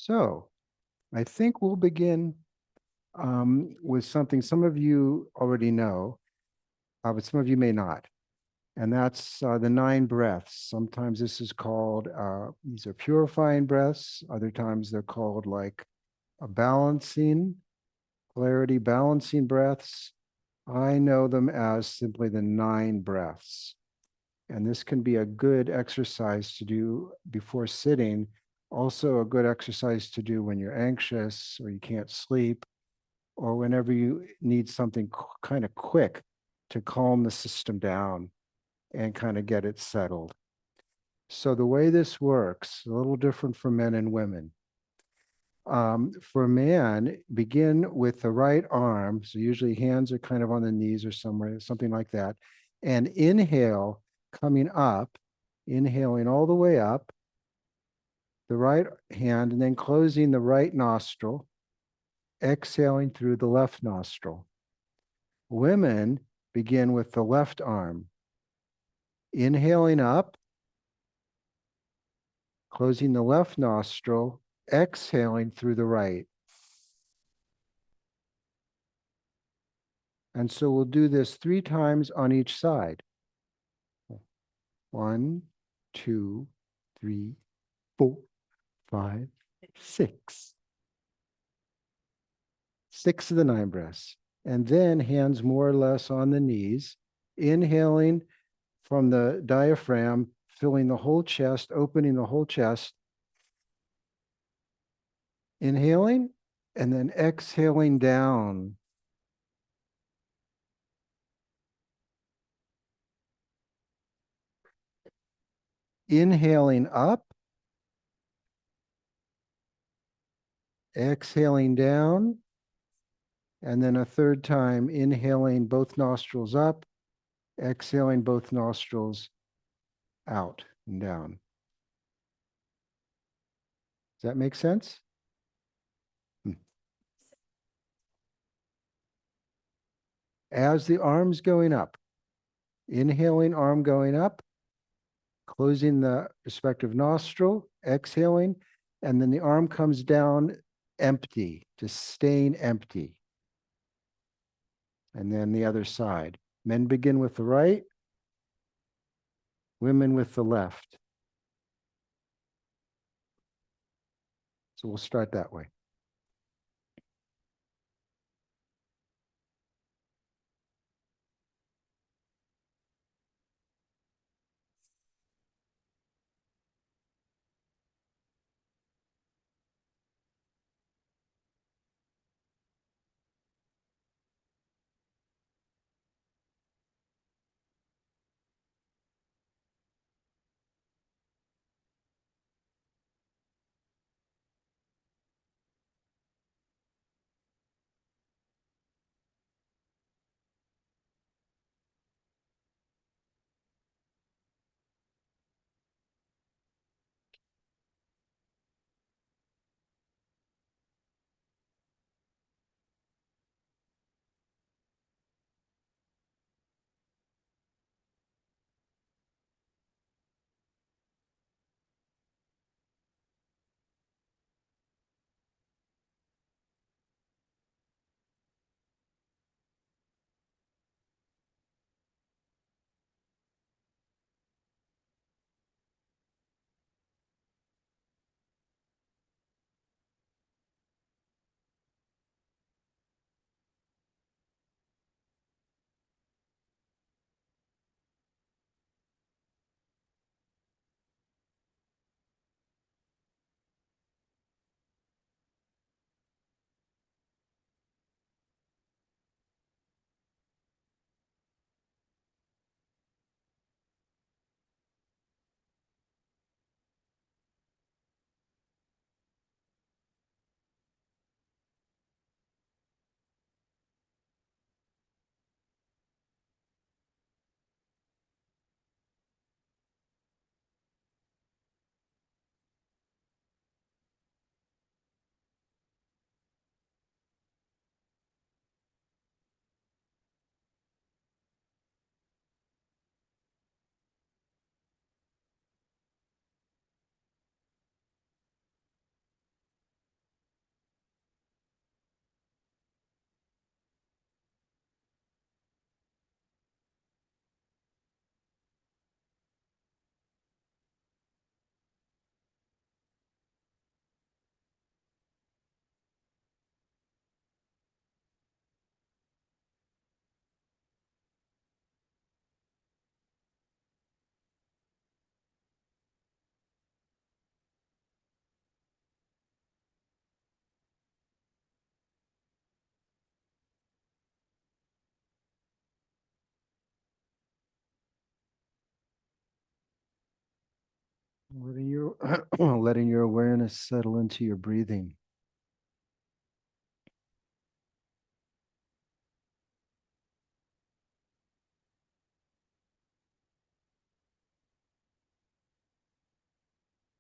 So I think we'll begin with something some of you already know, but some of you may not. And that's the 9 breaths. Sometimes this is called, these are purifying breaths. Other times they're called like a balancing, clarity balancing breaths. I know them as simply the 9 breaths. And this can be a good exercise to do before sitting. Also a good exercise to do when you're anxious or you can't sleep, or whenever you need something kind of quick to calm the system down and kind of get it settled. So the way this works, a little different for men and women. For man, begin with the right arm. So usually hands are kind of on the knees or somewhere, something like that. And inhale coming up, inhaling all the way up, the right hand, and then closing the right nostril, exhaling through the left nostril. Women begin with the left arm, inhaling up, closing the left nostril, exhaling through the right. And so we'll do this 3 times on each side. 1, 2, 3, 4, 5, 6. 6 of the 9 breaths. And then hands more or less on the knees, inhaling from the diaphragm, filling the whole chest, opening the whole chest. Inhaling and then exhaling down. Inhaling up, exhaling down, and then a third time, inhaling both nostrils up, exhaling both nostrils out and down. Does that make sense? As the arm's going up, inhaling, arm going up, closing the respective nostril, exhaling, and then the arm comes down empty, just staying empty. And then the other side. Men begin with the right, women with the left. So we'll start that way. Letting your letting your awareness settle into your breathing.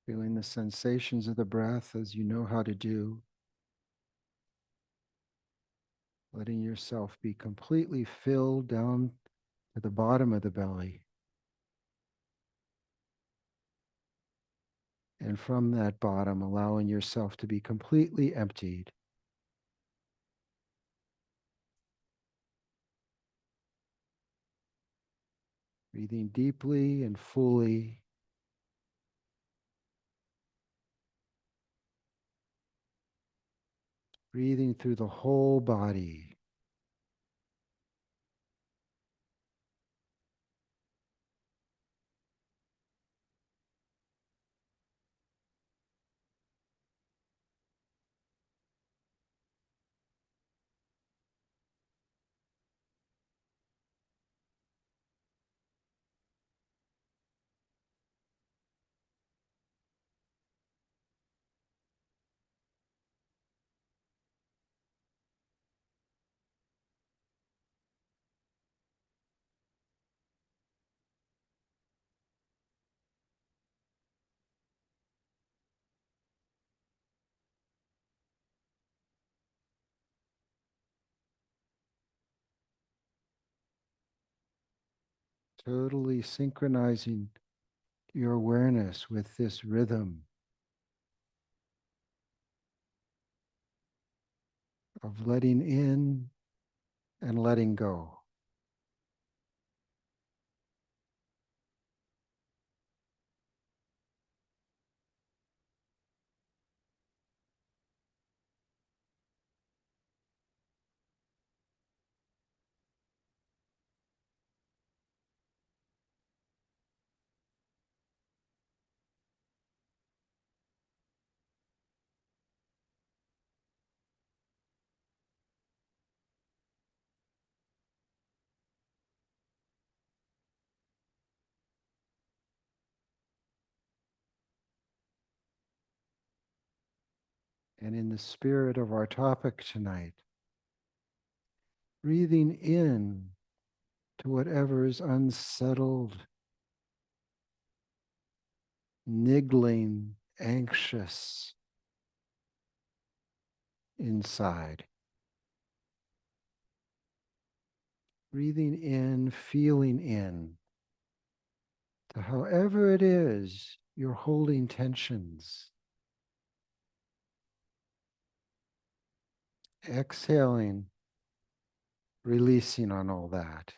Feeling the sensations of the breath as you know how to do. Letting yourself be completely filled down to the bottom of the belly. And from that bottom, allowing yourself to be completely emptied. Breathing deeply and fully. Breathing through the whole body. Totally synchronizing your awareness with this rhythm of letting in and letting go. And in the spirit of our topic tonight, breathing in to whatever is unsettled, niggling, anxious inside. Breathing in, feeling in to however it is you're holding tensions. Exhaling, releasing on all that.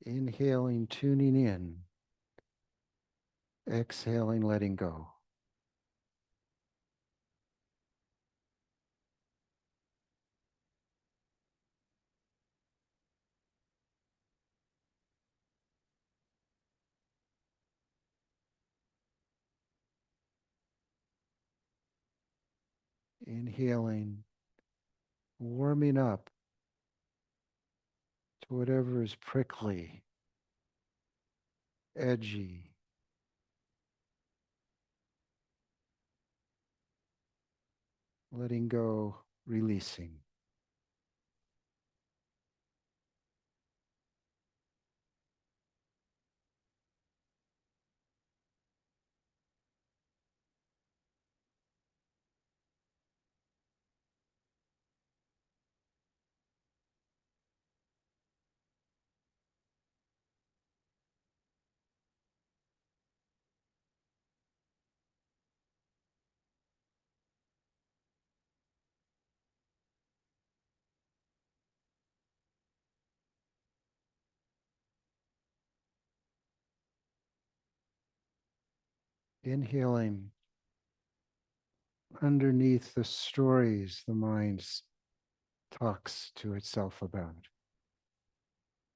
Inhaling, tuning in. Exhaling, letting go. Inhaling, warming up to whatever is prickly, edgy. Letting go, releasing. Inhaling underneath the stories the mind talks to itself about.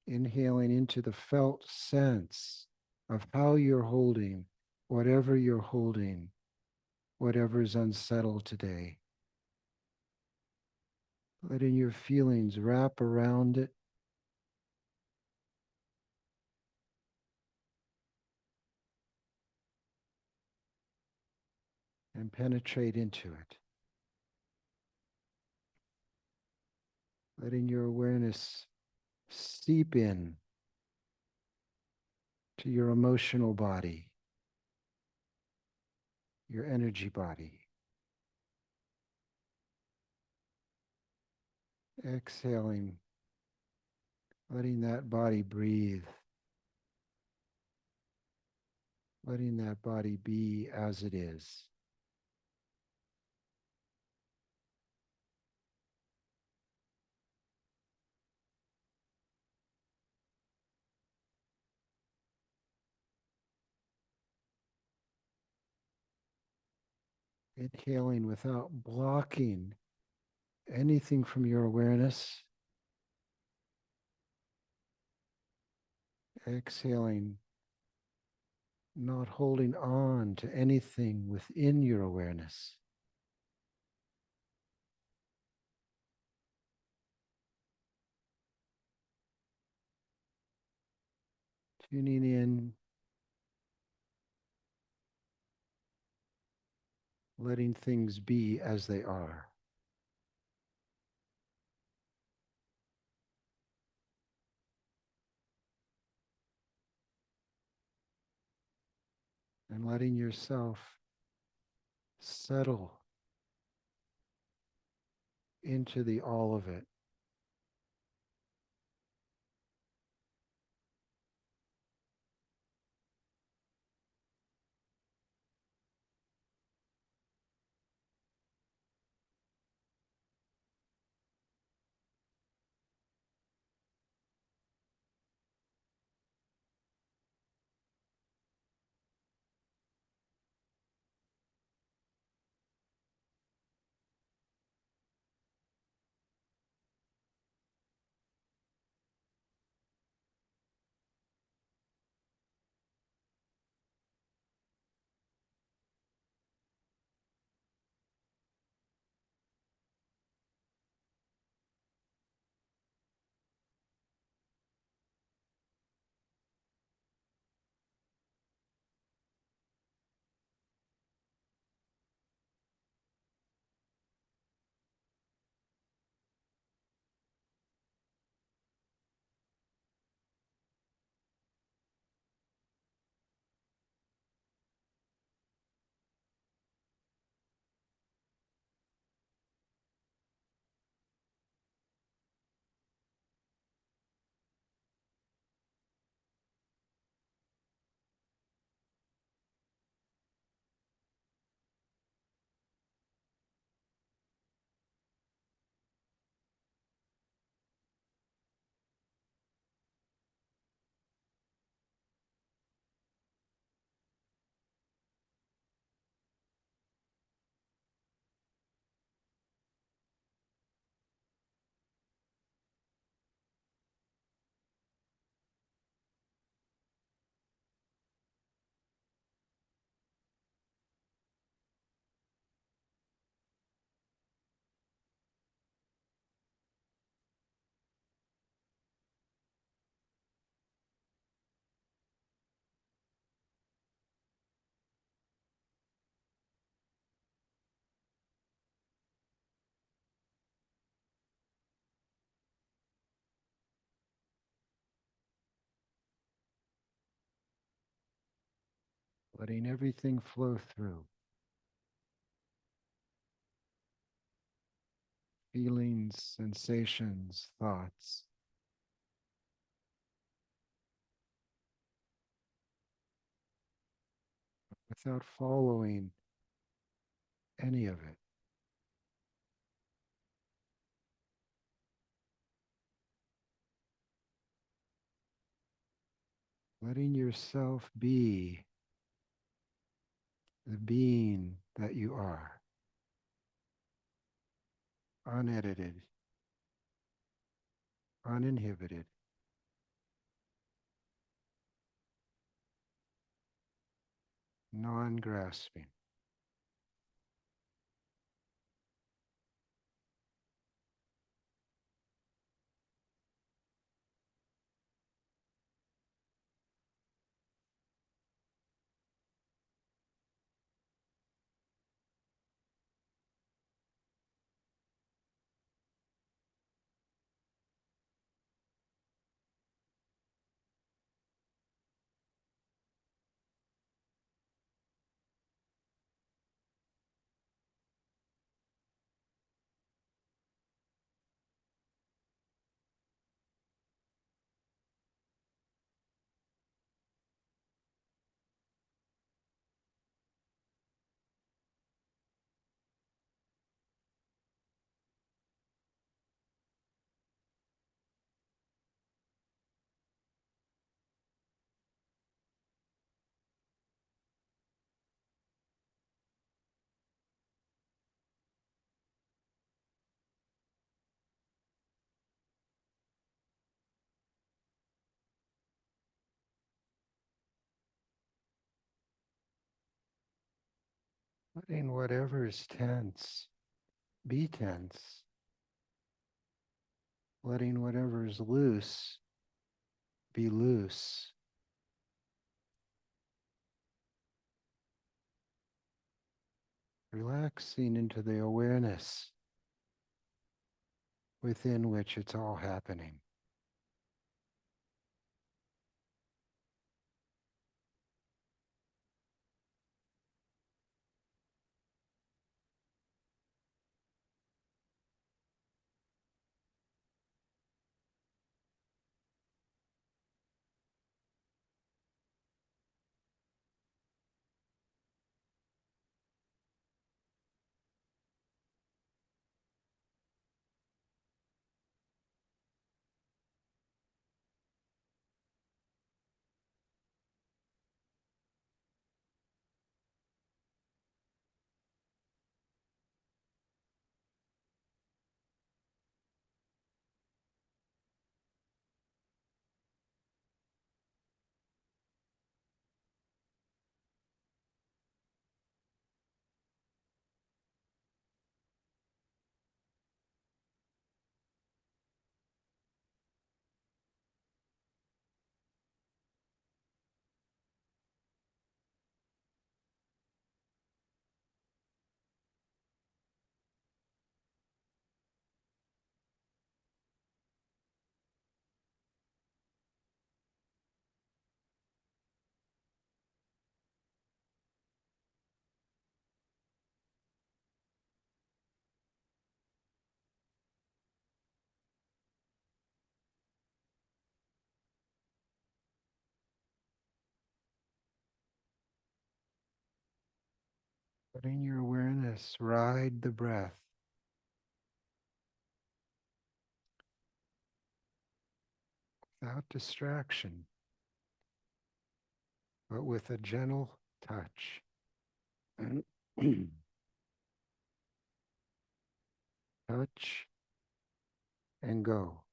Inhaling into the felt sense of how you're holding whatever you're holding, whatever is unsettled today. letting your feelings wrap around it and penetrate into it. Letting your awareness seep in to your emotional body, your energy body. Exhaling, letting that body breathe, letting that body be as it is. Inhaling without blocking anything from your awareness. Exhaling, not holding on to anything within your awareness. Tuning in, letting things be as they are. And letting yourself settle into the all of it. Letting everything flow through. Feelings, sensations, thoughts. Without following any of it. Letting yourself be the being that you are. Unedited, uninhibited. Non-grasping. Letting whatever's tense be tense. Letting whatever's loose be loose. Relaxing into the awareness within which it's all happening. Letting your awareness ride the breath without distraction, but with a gentle touch. Touch and go.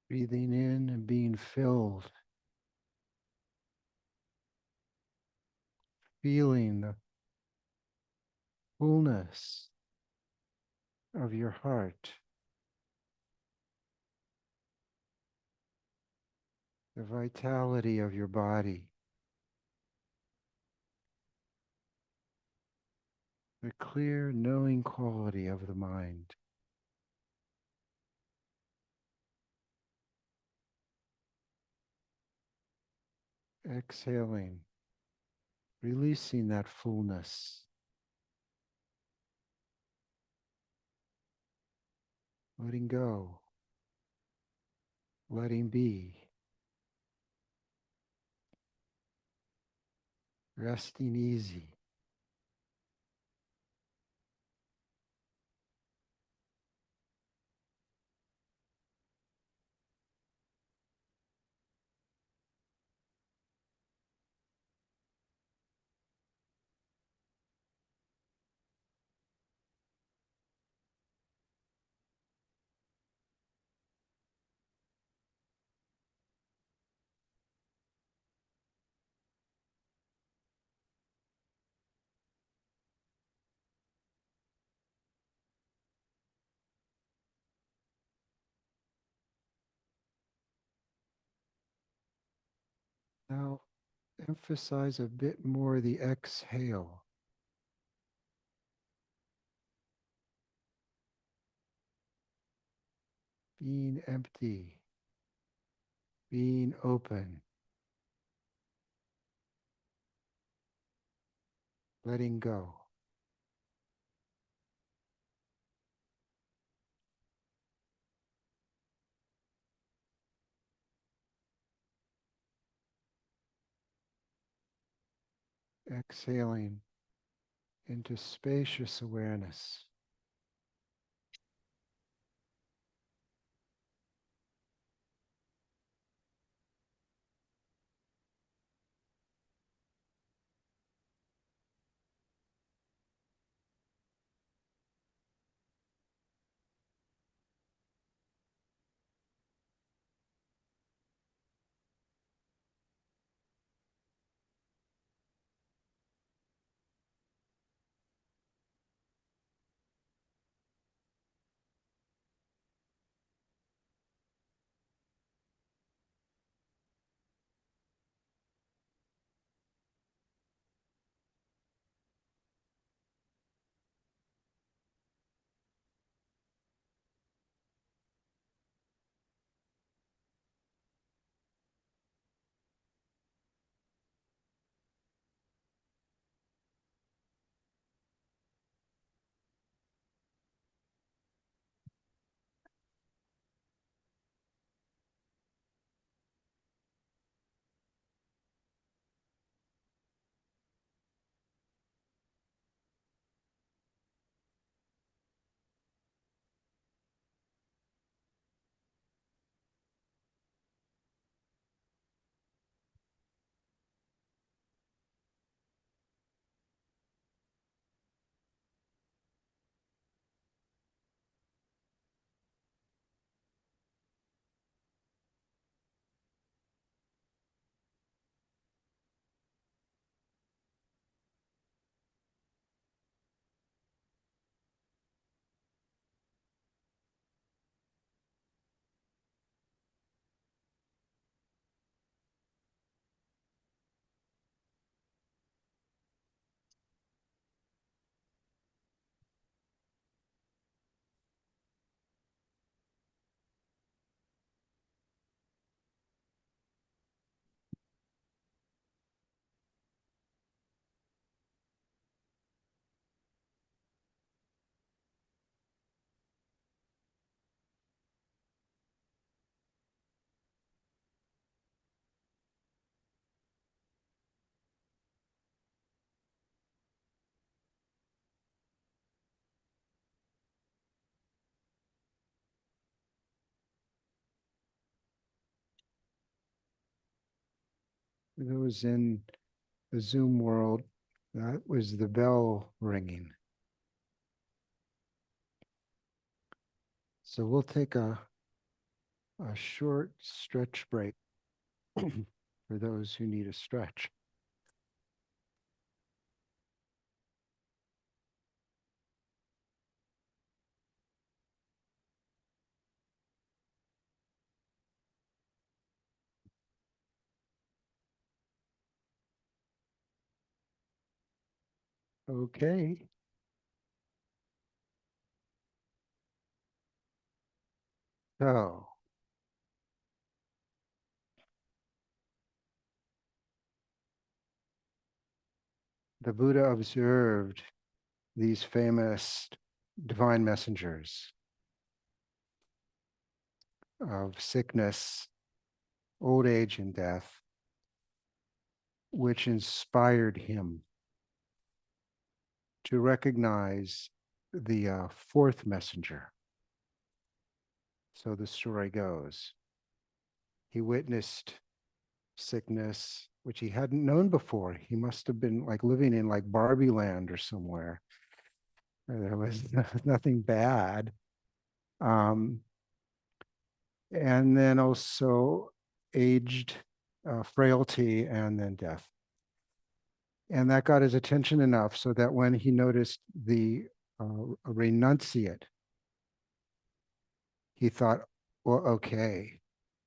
Breathing in and being filled feeling the fullness of your heart, the vitality of your body, the clear knowing quality of the mind. Exhaling, releasing that fullness, letting go, letting be, resting easy. Now, emphasize a bit more the exhale. Being empty, being open, letting go. Exhaling into spacious awareness. For those in the Zoom world, that was the bell ringing. So we'll take a short stretch break for those who need a stretch. Okay. So the Buddha observed these famous divine messengers of sickness, old age, and death, which inspired him to recognize the fourth messenger. So the story goes, he witnessed sickness, which he hadn't known before. He must have been like living in like Barbie land or somewhere where there was nothing bad. Um, and then also aged frailty and then death. And that got his attention enough so that when he noticed the renunciate, he thought, well, okay,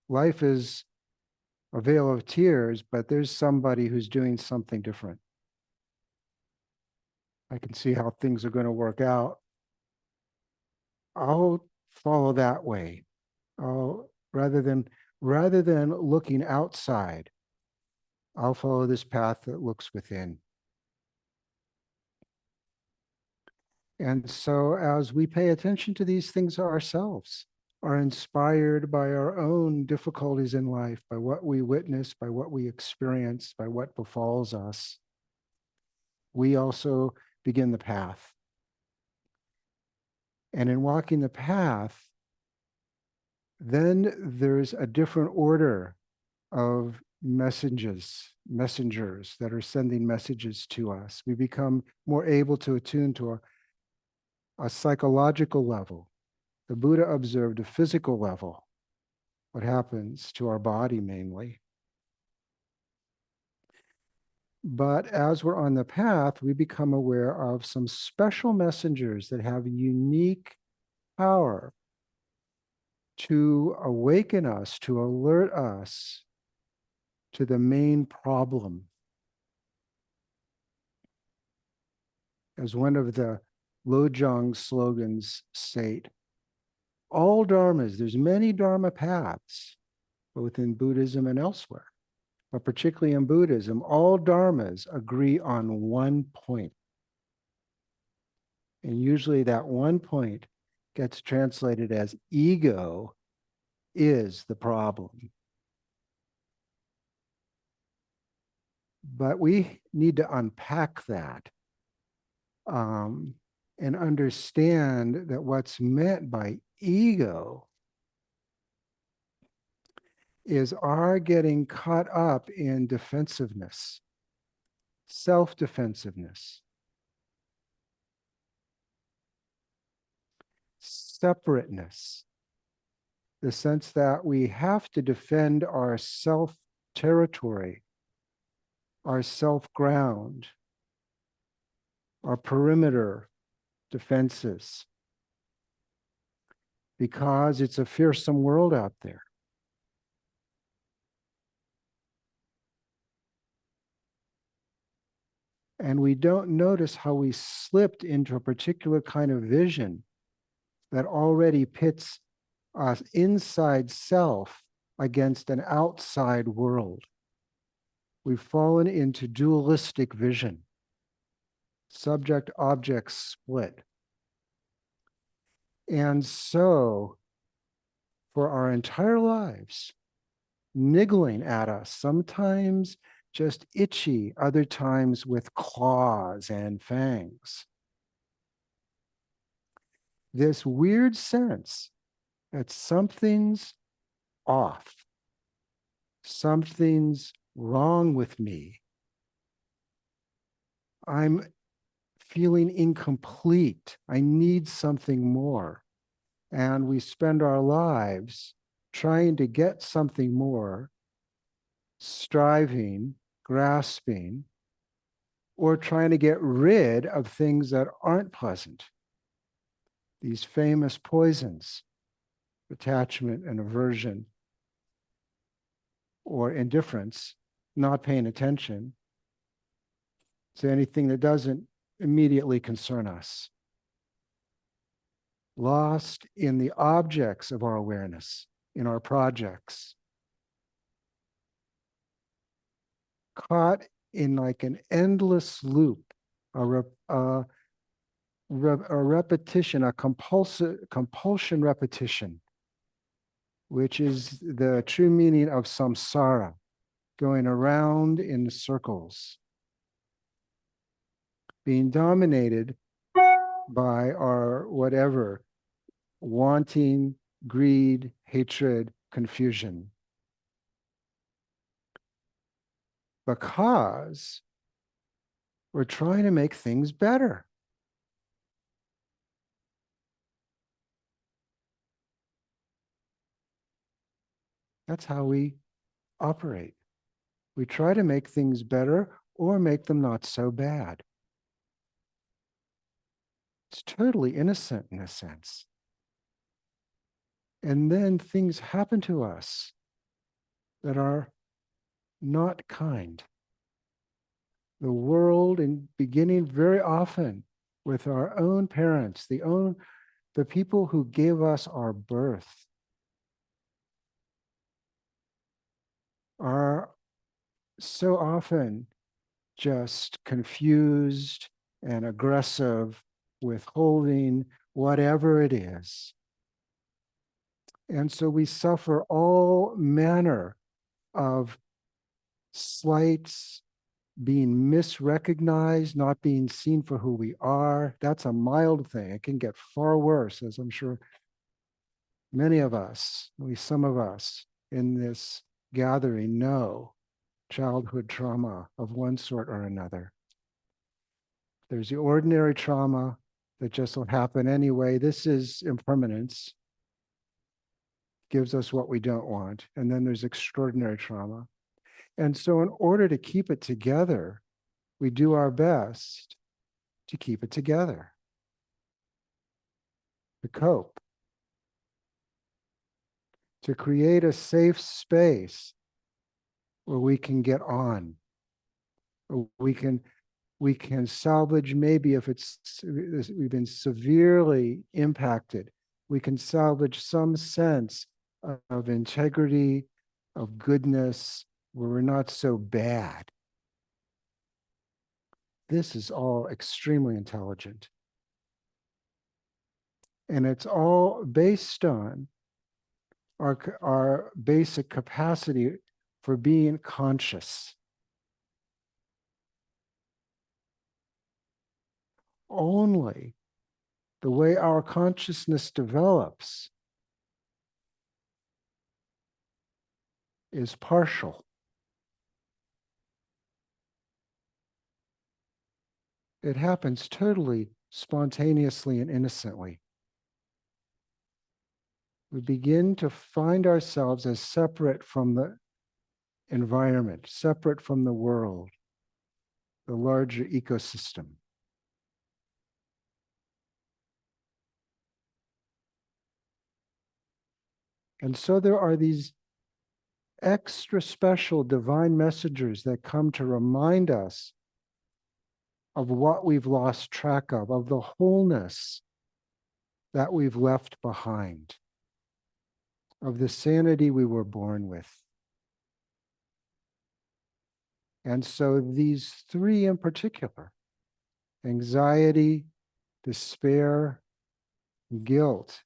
life is a vale of tears, but there's somebody who's doing something different. I can see how things are going to work out. I'll follow that way. I'll, rather than looking outside, I'll follow this path that looks within. And so as we pay attention to these things ourselves, are inspired by our own difficulties in life, by what we witness, by what we experience, by what befalls us, we also begin the path. And in walking the path, then there's a different order of messengers that are sending messages to us. We become more able to attune to a psychological level. The Buddha observed a physical level, what happens to our body mainly. But as we're on the path, we become aware of some special messengers that have unique power to awaken us, to alert us to the main problem. As one of the Lojong slogans state, all dharmas, there's many dharma paths, both in Buddhism and elsewhere, but particularly in Buddhism, all dharmas agree on one point. And usually that one point gets translated as ego is the problem. But we need to unpack that and understand that what's meant by ego is our getting caught up in defensiveness, self-defensiveness, separateness, the sense that we have to defend our self-territory, our self-ground, our perimeter defenses, because it's a fearsome world out there. And we don't notice how we slipped into a particular kind of vision that already pits us inside self against an outside world. We've fallen into dualistic vision, subject-object split. And so, for our entire lives, niggling at us, sometimes just itchy, other times with claws and fangs. This weird sense that something's off, something's wrong with me. I'm feeling incomplete. I need something more. And we spend our lives trying to get something more, striving, grasping, or trying to get rid of things that aren't pleasant. These famous poisons, attachment and aversion, or indifference, not paying attention to anything that doesn't immediately concern us. Lost in the objects of our awareness, in our projects. Caught in like an endless loop, a repetition, a compulsion repetition, which is the true meaning of samsara, going around in circles, being dominated by our whatever, wanting, greed, hatred, confusion. Because we're trying to make things better. That's how we operate. We try to make things better or make them not so bad. It's totally innocent in a sense. And then things happen to us that are not kind. The world, in beginning very often with our own parents, the people who gave us our birth, are so often just confused and aggressive, withholding, whatever it is. And so we suffer all manner of slights, being misrecognized, not being seen for who we are. That's a mild thing. It can get far worse, as I'm sure many of us, at least some of us in this gathering, know childhood trauma of one sort or another. There's the ordinary trauma that just will happen anyway. This is impermanence, gives us what we don't want. And then there's extraordinary trauma. And so in order to keep it together, we do our best to keep it together, to cope, to create a safe space where we can get on, or we can salvage, maybe if we've been severely impacted, we can salvage some sense of integrity, of goodness, where we're not so bad. This is all extremely intelligent. And it's all based on our basic capacity for being conscious. Only the way our consciousness develops is partial. It happens totally spontaneously and innocently. We begin to find ourselves as separate from the environment, separate from the world, the larger ecosystem. And so there are these extra special divine messengers that come to remind us of what we've lost track of the wholeness that we've left behind, of the sanity we were born with. And so these three in particular, anxiety, despair, guilt,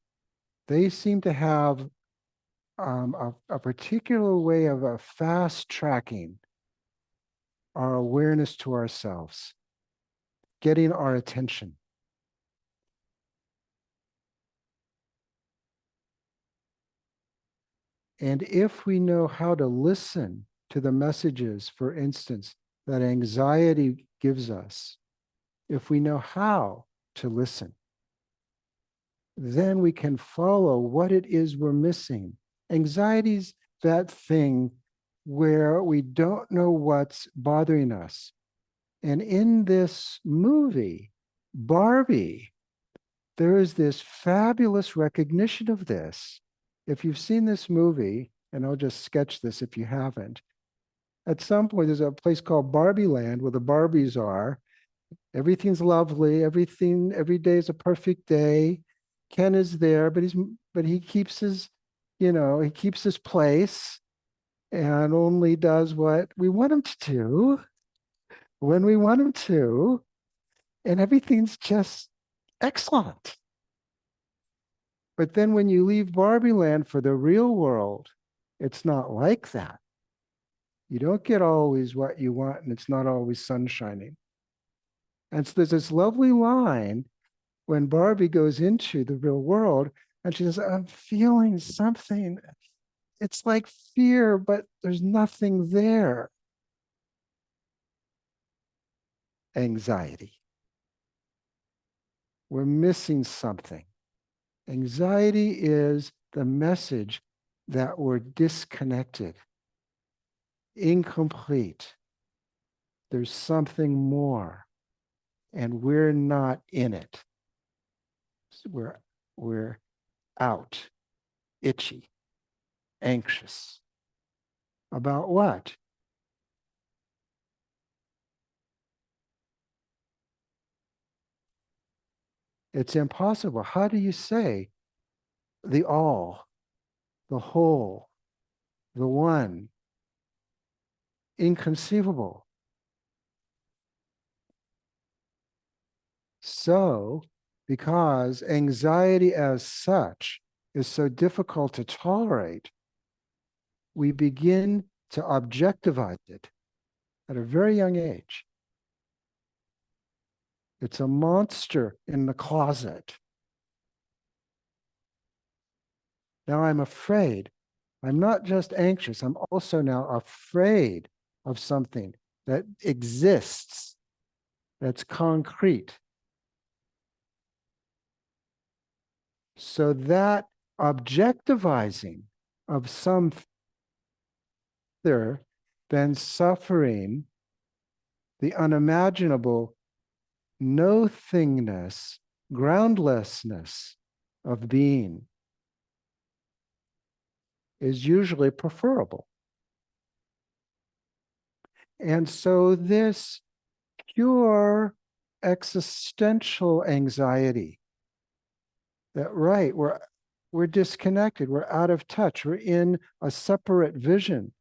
they seem to have a particular way of fast tracking our awareness to ourselves, getting our attention. And if we know how to listen to the messages, for instance, that anxiety gives us, if we know how to listen, then we can follow what it is we're missing. Anxiety's that thing where we don't know what's bothering us. And in this movie, Barbie, there is this fabulous recognition of this. If you've seen this movie, and I'll just sketch this if you haven't, at some point there's a place called Barbie Land where the Barbies are, Everything's lovely. Every day is a perfect day. Ken is there, but he keeps his, he keeps his place and only does what we want him to do when we want him to. And everything's just excellent. But then when you leave Barbie Land for the real world, it's not like that. You don't get always what you want, and it's not always sun shining. And so there's this lovely line when Barbie goes into the real world and she says, I'm feeling something. It's like fear, but there's nothing there. Anxiety. We're missing something. Anxiety is the message that we're disconnected, incomplete. There's something more, and we're not in it. We're out, itchy, anxious. About what? It's impossible. How do you say the all, the whole, the one? Inconceivable. So, because anxiety as such is so difficult to tolerate, we begin to objectivize it at a very young age. It's a monster in the closet. Now I'm afraid. I'm not just anxious, I'm also now afraid of something that exists, that's concrete. So that objectivizing of some other than suffering, the unimaginable no-thingness, groundlessness of being is usually preferable. And so this pure existential anxiety that, right, we're disconnected, we're out of touch, we're in a separate vision,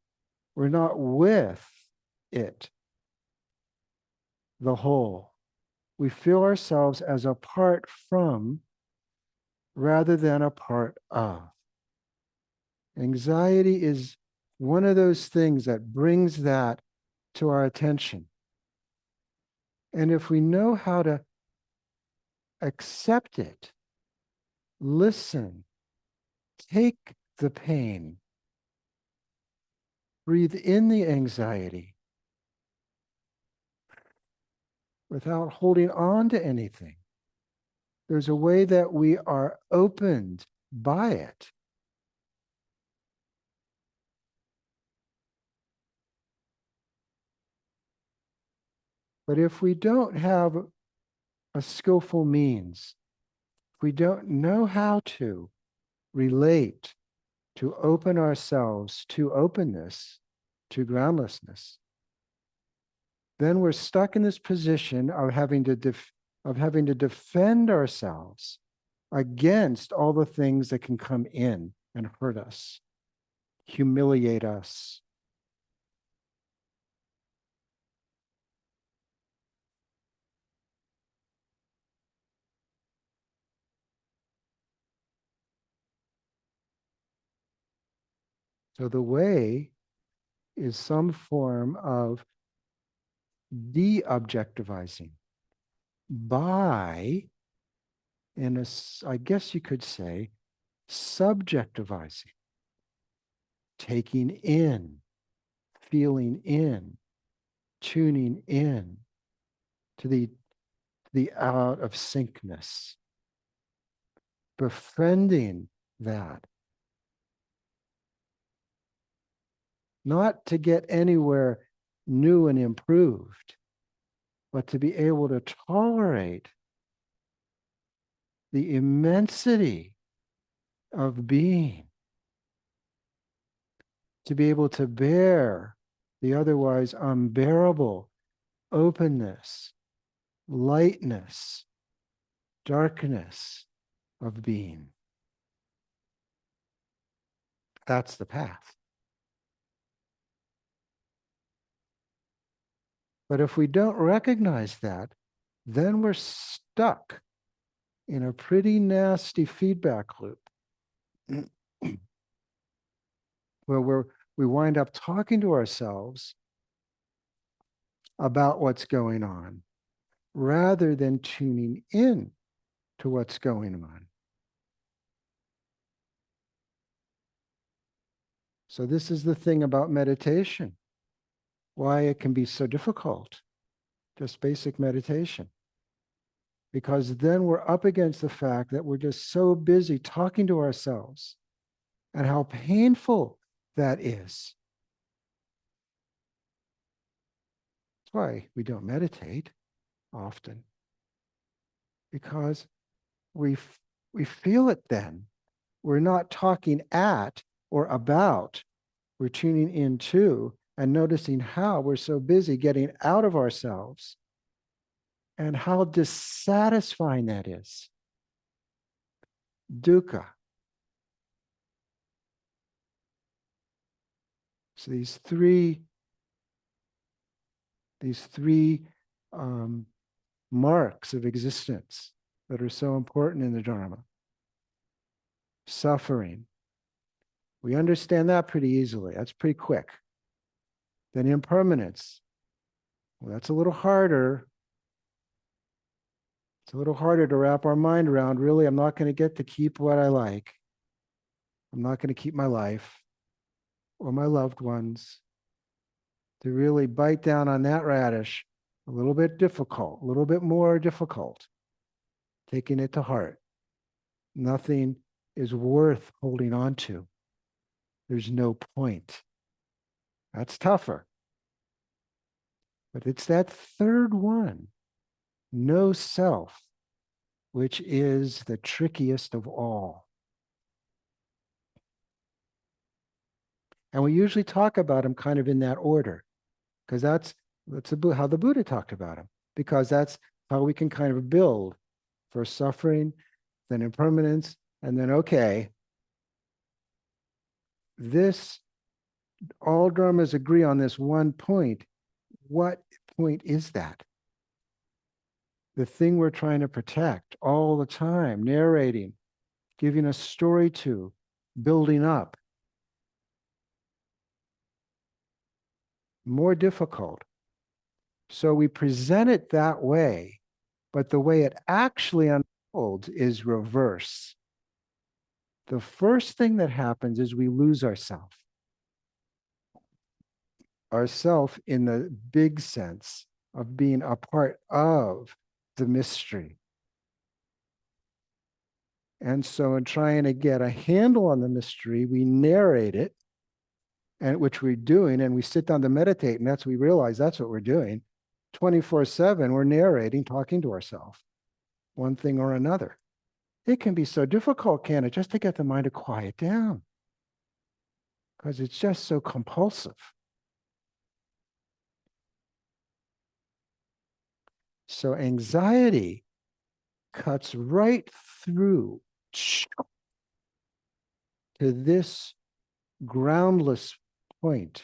we're not with it, the whole. We feel ourselves as apart from rather than a part of. Anxiety is one of those things that brings that to our attention. And if we know how to accept it, listen, take the pain, breathe in the anxiety without holding on to anything, there's a way that we are opened by it. But if we don't have a skillful means, if we don't know how to relate, to open ourselves to openness, to groundlessness, then we're stuck in this position of having to defend ourselves against all the things that can come in and hurt us, humiliate us. So the way is some form of de-objectivizing by, I guess you could say, subjectivizing, taking in, feeling in, tuning in to the out of syncness, befriending that. Not to get anywhere new and improved, but to be able to tolerate the immensity of being, to be able to bear the otherwise unbearable openness lightness, darkness of being. That's the path. But if we don't recognize that, then we're stuck in a pretty nasty feedback loop where we wind up talking to ourselves about what's going on rather than tuning in to what's going on. So this is the thing about meditation, why it can be so difficult, just basic meditation. Because then we're up against the fact that we're just so busy talking to ourselves and how painful that is. That's why we don't meditate often, because we feel it then. We're not talking at or about, we're tuning into and noticing how we're so busy getting out of ourselves and how dissatisfying that is. Dukkha. So these three marks of existence that are so important in the Dharma. Suffering. We understand that pretty easily. That's pretty quick. Then impermanence. Well, that's a little harder. It's a little harder to wrap our mind around. Really, I'm not going to get to keep what I like. I'm not going to keep my life or my loved ones. To really bite down on that radish, a little bit difficult, a little bit more difficult. Taking it to heart. Nothing is worth holding on to. There's no point. That's tougher. But it's that third one, no self, which is the trickiest of all. And we usually talk about him kind of in that order, because that's how the Buddha talked about him, because that's how we can kind of build first suffering, then impermanence, and then, okay, this, all dharmas agree on this one point. What point is that? The thing we're trying to protect all the time, narrating, giving a story to, building up. More difficult. So we present it that way, but the way it actually unfolds is reverse. The first thing that happens is we lose ourself. Ourself in the big sense of being a part of the mystery. And so in trying to get a handle on the mystery, we narrate it, and which we're doing, and we sit down to meditate, and we realize that's what we're doing. 24/7, we're narrating, talking to ourselves, one thing or another. It can be so difficult, can it, just to get the mind to quiet down, because it's just so compulsive. So anxiety cuts right through to this groundless point.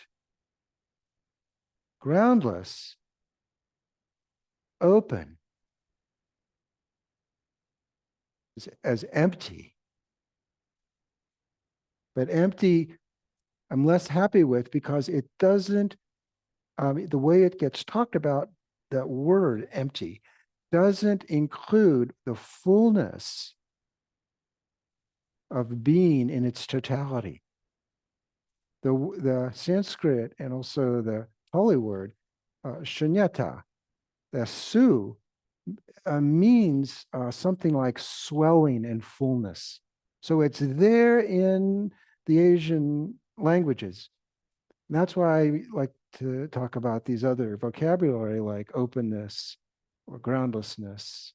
Groundless, open, as empty. But empty, I'm less happy with, because it doesn't, the way it gets talked about, that word empty, doesn't include the fullness of being in its totality. The Sanskrit and also the Pali word, shunyata, the su, means something like swelling and fullness. So it's there in the Asian languages. And that's why I like to talk about these other vocabulary like openness or groundlessness,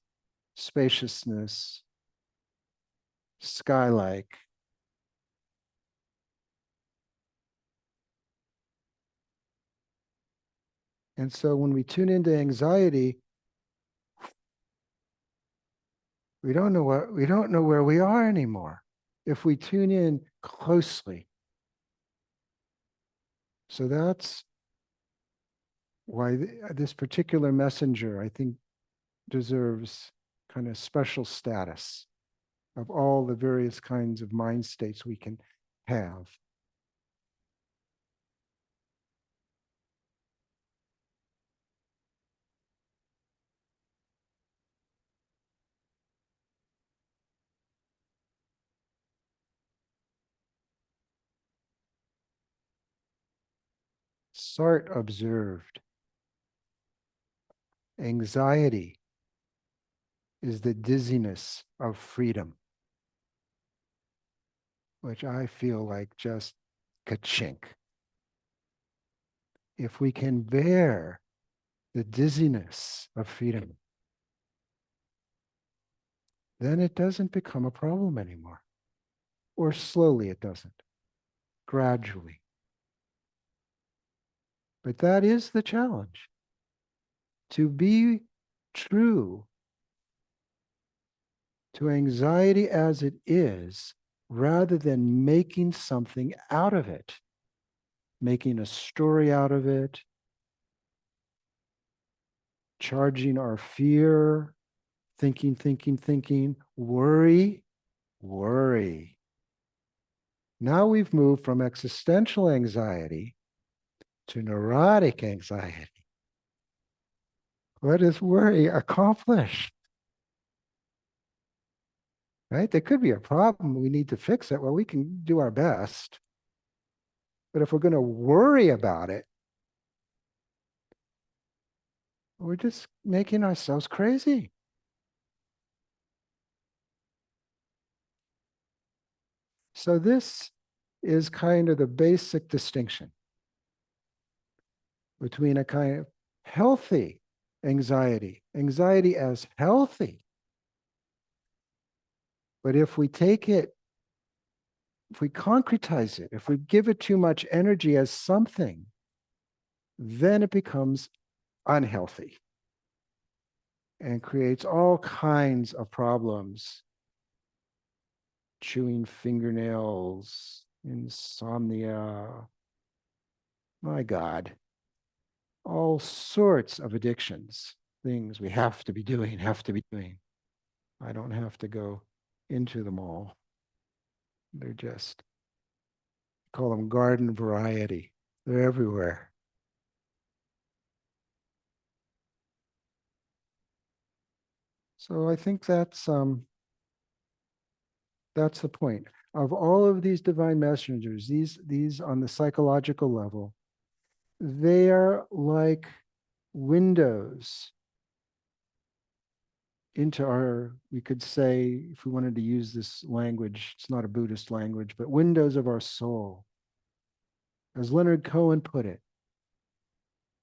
spaciousness, sky-like. And so when we tune into anxiety, We don't know where we are anymore if we tune in closely. So that's why this particular messenger, I think, deserves kind of special status of all the various kinds of mind states we can have. Sartre observed, anxiety is the dizziness of freedom, which I feel like just ka-chink. If we can bear the dizziness of freedom, then it doesn't become a problem anymore. Or slowly it doesn't, gradually. But that is the challenge. To be true to anxiety as it is, rather than making something out of it, making a story out of it, charging our fear, thinking, worry. Now we've moved from existential anxiety to neurotic anxiety. What does worry accomplish? Right? There could be a problem. We need to fix it. Well, we can do our best. But if we're going to worry about it, we're just making ourselves crazy. So this is kind of the basic distinction between a kind of healthy anxiety as healthy. But if we take it, if we concretize it, if we give it too much energy as something, then it becomes unhealthy and creates all kinds of problems. Chewing fingernails, insomnia, my God, all sorts of addictions, things we have to be doing. I don't have to go into them all. They're just, call them garden variety. They're everywhere. So I think that's the point. Of all of these divine messengers, these on the psychological level, they are like windows into our, we could say, if we wanted to use this language, it's not a Buddhist language, but windows of our soul. As Leonard Cohen put it,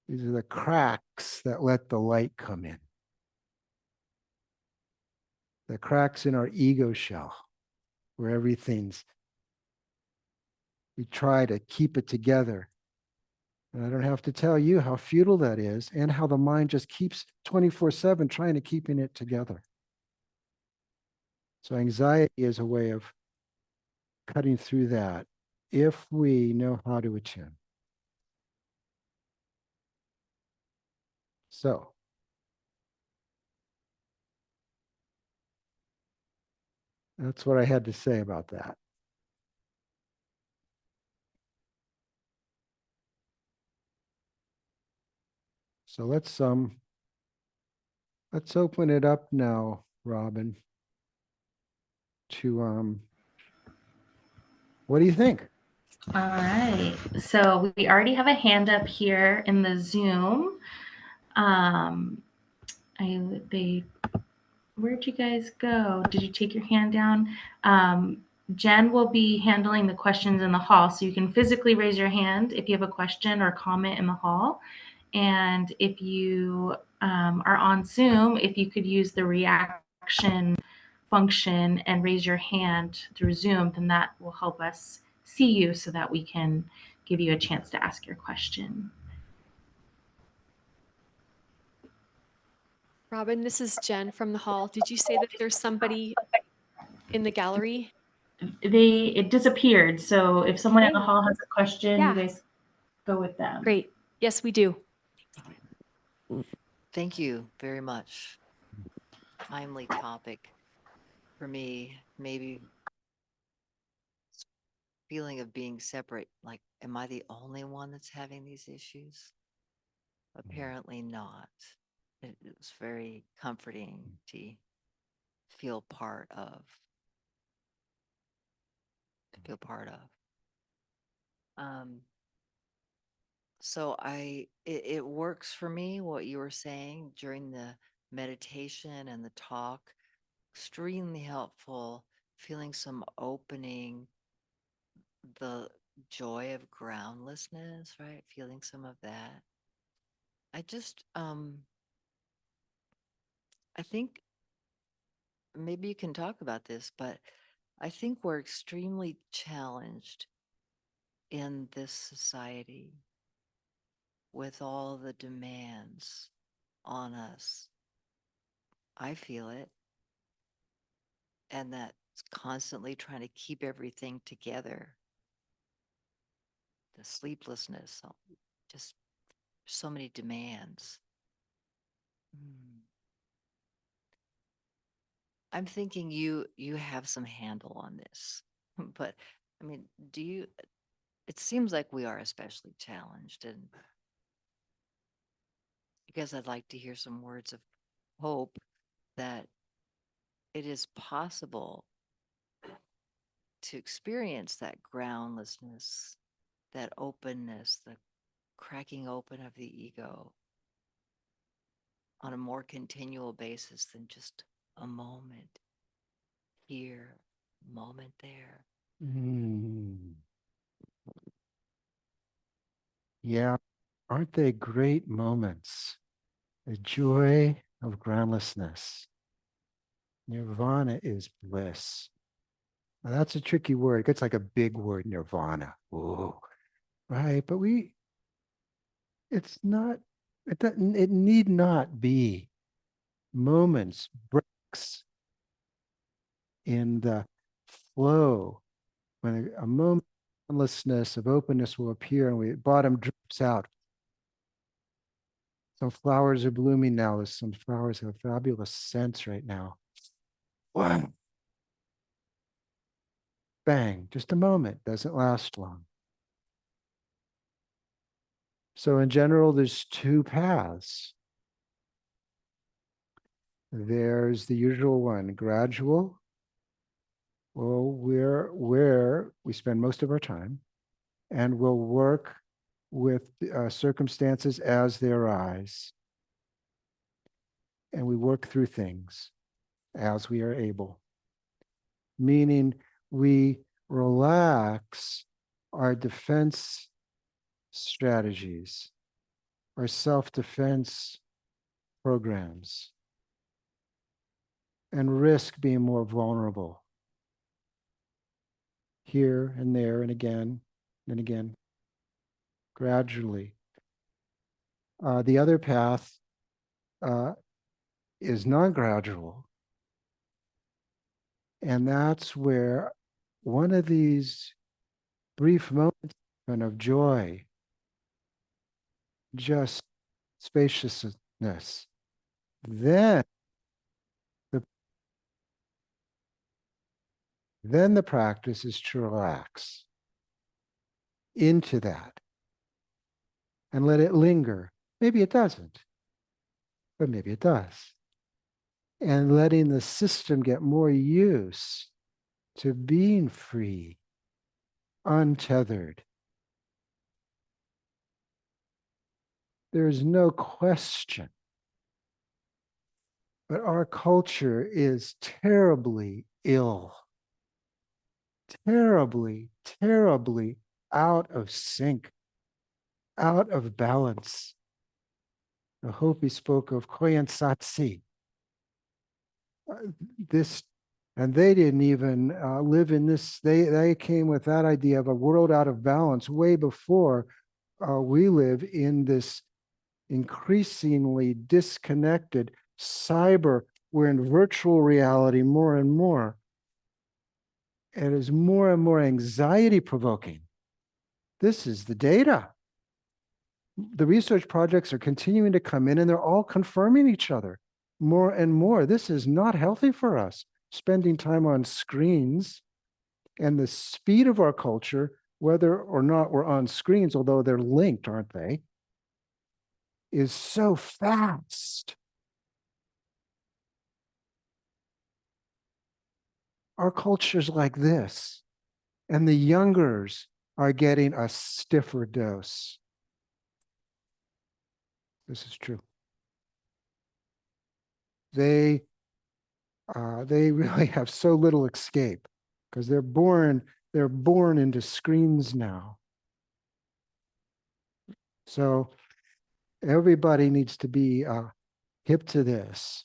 these are the cracks that let the light come in. The cracks in our ego shell, where everything's, we try to keep it together. And I don't have to tell you how futile that is and how the mind just keeps 24/7 trying to keeping it together. So anxiety is a way of cutting through that if we know how to attune. So that's what I had to say about that. So let's open it up now, Robin, to what do you think? All right. So we already have a hand up here in the Zoom. They Where'd you guys go? Did you take your hand down? Jen will be handling the questions in the hall, so you can physically raise your hand if you have a question or comment in the hall. And if you are on Zoom, if you could use the reaction function and raise your hand through Zoom, then that will help us see you so that we can give you a chance to ask your question. Robin, this is Jen from the hall. Did you say that there's somebody in the gallery? It disappeared. So if someone in the Okay. hall has a question, Yeah. you guys go with them. Great. Yes, we do. Thank you very much. Timely topic for me. Maybe feeling of being separate. Like, am I the only one that's having these issues? Apparently not. It was very comforting to feel part of. To feel part of. So it works for me what you were saying during the meditation and the talk. Extremely helpful, feeling some opening, the joy of groundlessness, right? Feeling some of that. I just I think maybe you can talk about this, but I think we're extremely challenged in this society with all the demands on us. I feel it. And that's constantly trying to keep everything together. The sleeplessness, just so many demands. I'm thinking you have some handle on this, but I mean, do you? It seems like we are especially challenged, and I guess I'd like to hear some words of hope that it is possible to experience that groundlessness, that openness, the cracking open of the ego on a more continual basis than just a moment here, moment there. Mm. Yeah, aren't they great moments? The joy of groundlessness. Nirvana is bliss. Now, that's a tricky word. It gets like a big word, nirvana. Whoa, right? But it's not, it need not be moments, breaks in the flow when a moment of groundlessness, of openness will appear and bottom drips out. Some flowers are blooming now. Some flowers have fabulous scents right now. Wow. Bang, just a moment, doesn't last long. So in general, there's two paths. There's the usual one, gradual. Well, where we spend most of our time, and we'll work with circumstances as they arise. And we work through things as we are able. Meaning we relax our defense strategies, our self-defense programs, and risk being more vulnerable here and there and again, gradually. The other path is non-gradual. And that's where one of these brief moments of joy, just spaciousness, then the practice is to relax into that and let it linger. Maybe it doesn't, but maybe it does. And letting the system get more used to being free, untethered. There is no question. But our culture is terribly ill, terribly, terribly out of sync, out of balance. The Hopi spoke of Koyan Satsi. This, and they didn't even live in this. They came with that idea of a world out of balance way before we live in this increasingly disconnected, cyber, we're in virtual reality more and more. It is more and more anxiety provoking. This is the data. The research projects are continuing to come in and they're all confirming each other more and more. This is not healthy for us. Spending time on screens and the speed of our culture, whether or not we're on screens, although they're linked, aren't they, is so fast. Our culture's like this, and the youngers are getting a stiffer dose. This is true. They really have so little escape because they're born into screens now. So everybody needs to be hip to this.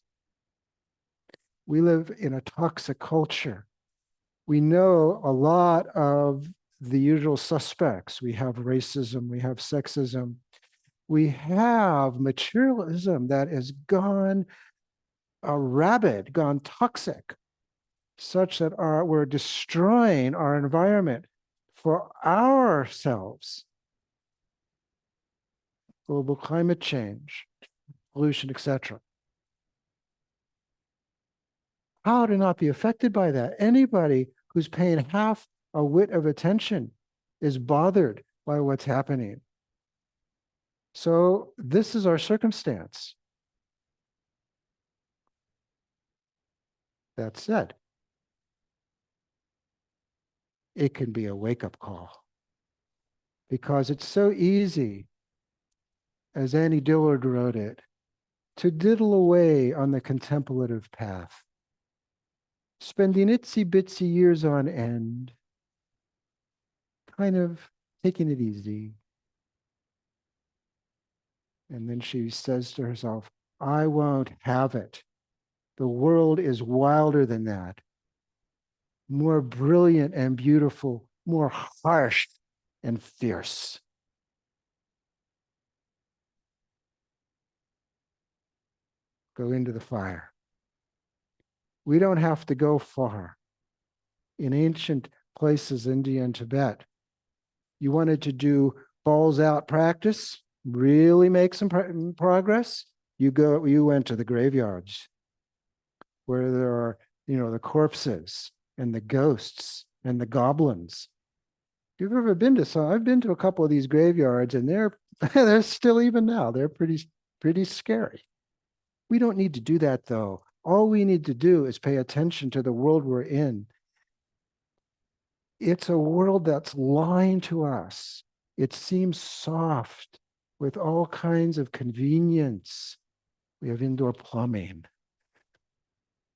We live in a toxic culture. We know a lot of the usual suspects. We have racism, we have sexism, we have materialism that has gone rabid, gone toxic, such that we're destroying our environment for ourselves. Global climate change, pollution, etc. How to not be affected by that? Anybody who's paying half a whit of attention is bothered by what's happening. So this is our circumstance. That said, it can be a wake-up call because it's so easy, as Annie Dillard wrote it, to diddle away on the contemplative path, spending itsy-bitsy years on end, kind of taking it easy. And then she says to herself, I won't have it. The world is wilder than that, more brilliant and beautiful, more harsh and fierce. Go into the fire. We don't have to go far. In ancient places, India and Tibet, you wanted to do balls out practice, really make some progress, you went to the graveyards where there are, the corpses and the ghosts and the goblins. If you've ever been to some, I've been to a couple of these graveyards and they're still, even now, they're pretty scary. We don't need to do that though. All we need to do is pay attention to the world we're in. It's a world that's lying to us. It seems soft with all kinds of convenience. We have indoor plumbing.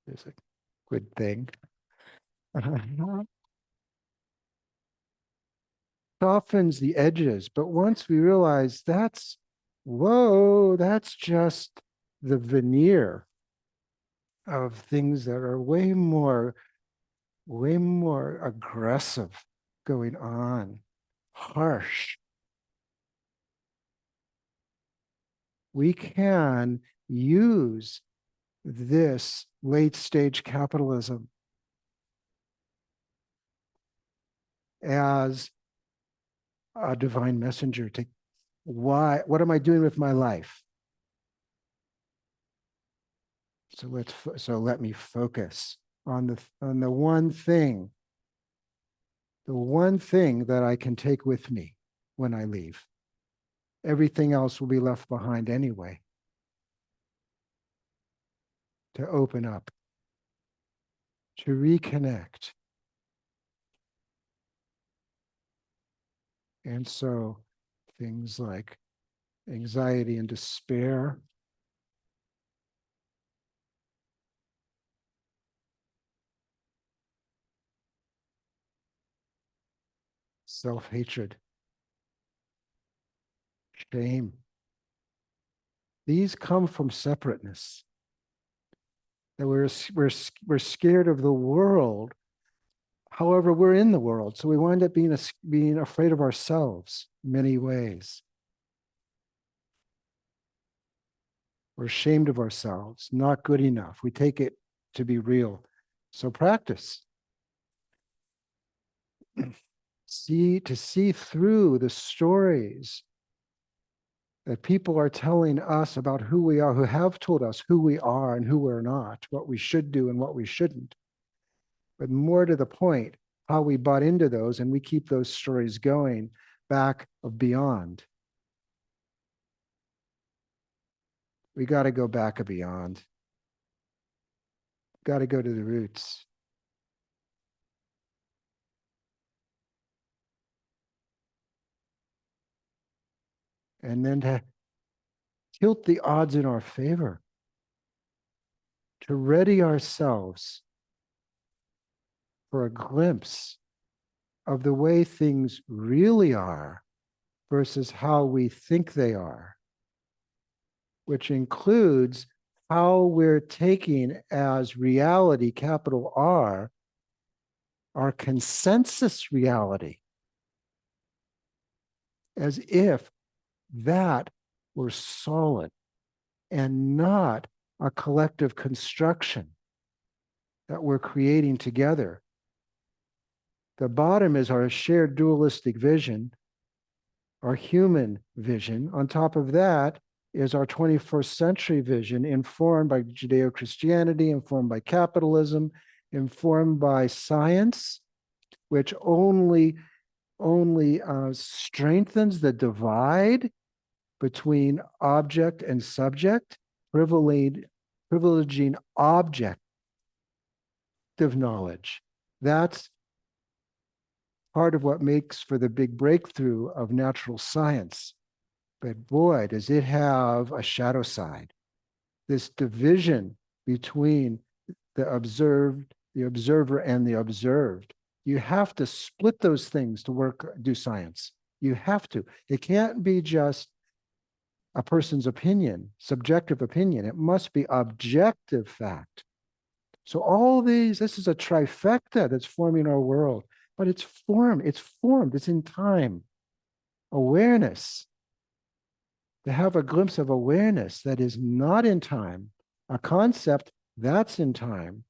There's a good thing. Softens the edges, but once we realize that's just the veneer of things that are way more aggressive going on, harsh. We can use this late stage capitalism as a divine messenger to what am I doing with my life? So let me focus on the one thing that I can take with me when I leave. Everything else will be left behind anyway. To open up, to reconnect. And so things like anxiety and despair, self-hatred, shame, these come from separateness. That we're scared of the world. However, we're in the world, so we wind up being afraid of ourselves in many ways. We're ashamed of ourselves, not good enough. We take it to be real. So practice. To see through the stories that people are telling us about who we are, who have told us who we are and who we're not, what we should do and what we shouldn't. But more to the point, how we bought into those and we keep those stories going back of beyond. We got to go back and beyond. Got to go to the roots. And then to tilt the odds in our favor, to ready ourselves for a glimpse of the way things really are versus how we think they are, which includes how we're taking as reality, capital R, our consensus reality, as if that were solid and not a collective construction that we're creating together. The bottom is our shared dualistic vision, our human vision. On top of that is our 21st century vision, informed by Judeo-Christianity, informed by capitalism, informed by science, which only strengthens the divide between object and subject, privileging objective knowledge. That's part of what makes for the big breakthrough of natural science. But boy, does it have a shadow side. This division between the observer and the observed. You have to split those things to do science. You have to. It can't be just a person's opinion, subjective opinion. It must be objective fact. So all these, this is a trifecta that's forming our world, but it's formed, it's in time. Awareness, to have a glimpse of awareness that is not in time, a concept that's in time,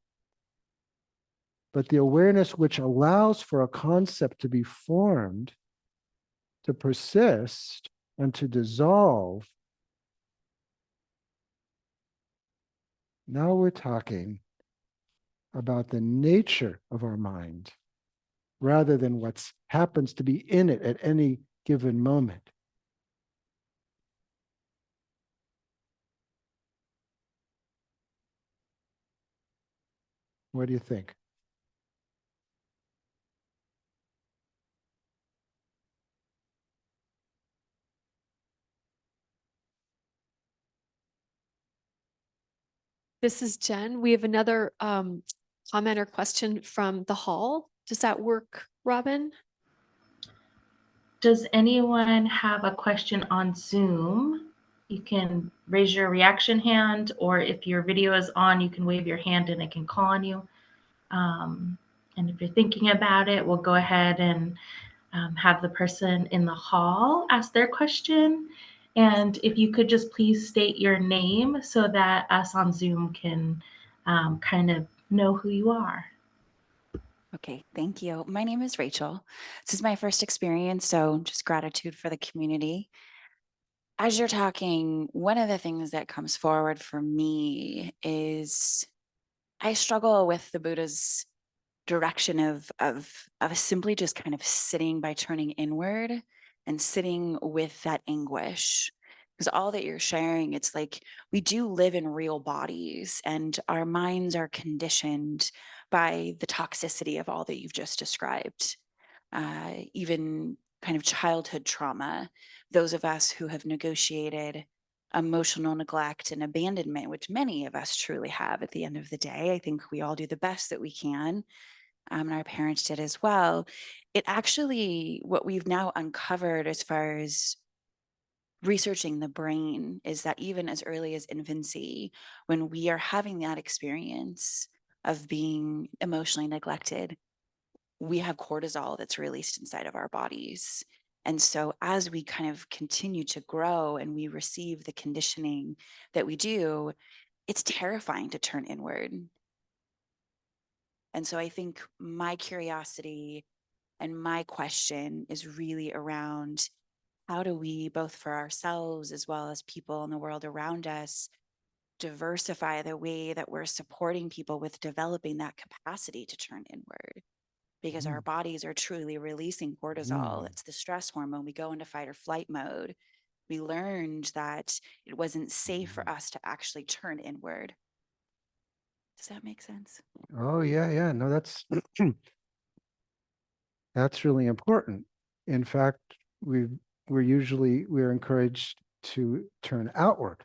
but the awareness which allows for a concept to be formed, to persist, and to dissolve. Now we're talking about the nature of our mind rather than what happens to be in it at any given moment. What do you think? This is Jen. We have another comment or question from the hall. Does that work, Robin? Does anyone have a question on Zoom? You can raise your reaction hand, or if your video is on, you can wave your hand and it can call on you. And if you're thinking about it, we'll go ahead and have the person in the hall ask their question. And if you could just please state your name so that us on Zoom can kind of know who you are. Okay, thank you. My name is Rachel. This is my first experience, so just gratitude for the community. As you're talking, one of the things that comes forward for me is I struggle with the Buddha's direction of simply just kind of sitting by turning inward and sitting with that anguish. Because all that you're sharing, it's like we do live in real bodies and our minds are conditioned by the toxicity of all that you've just described. Even kind of childhood trauma, those of us who have negotiated emotional neglect and abandonment, which many of us truly have at the end of the day. I think we all do the best that we can. And our parents did as well. It actually, what we've now uncovered as far as researching the brain is that even as early as infancy, when we are having that experience of being emotionally neglected, we have cortisol that's released inside of our bodies. And so as we kind of continue to grow and we receive the conditioning that we do, it's terrifying to turn inward. And so I think my curiosity and my question is really around how do we, both for ourselves as well as people in the world around us, diversify the way that we're supporting people with developing that capacity to turn inward? Because our bodies are truly releasing cortisol. It's the stress hormone. We go into fight or flight mode. We learned that it wasn't safe for us to actually turn inward. Does that make sense? Oh, yeah, yeah. No, that's that's really important. In fact, we're encouraged to turn outward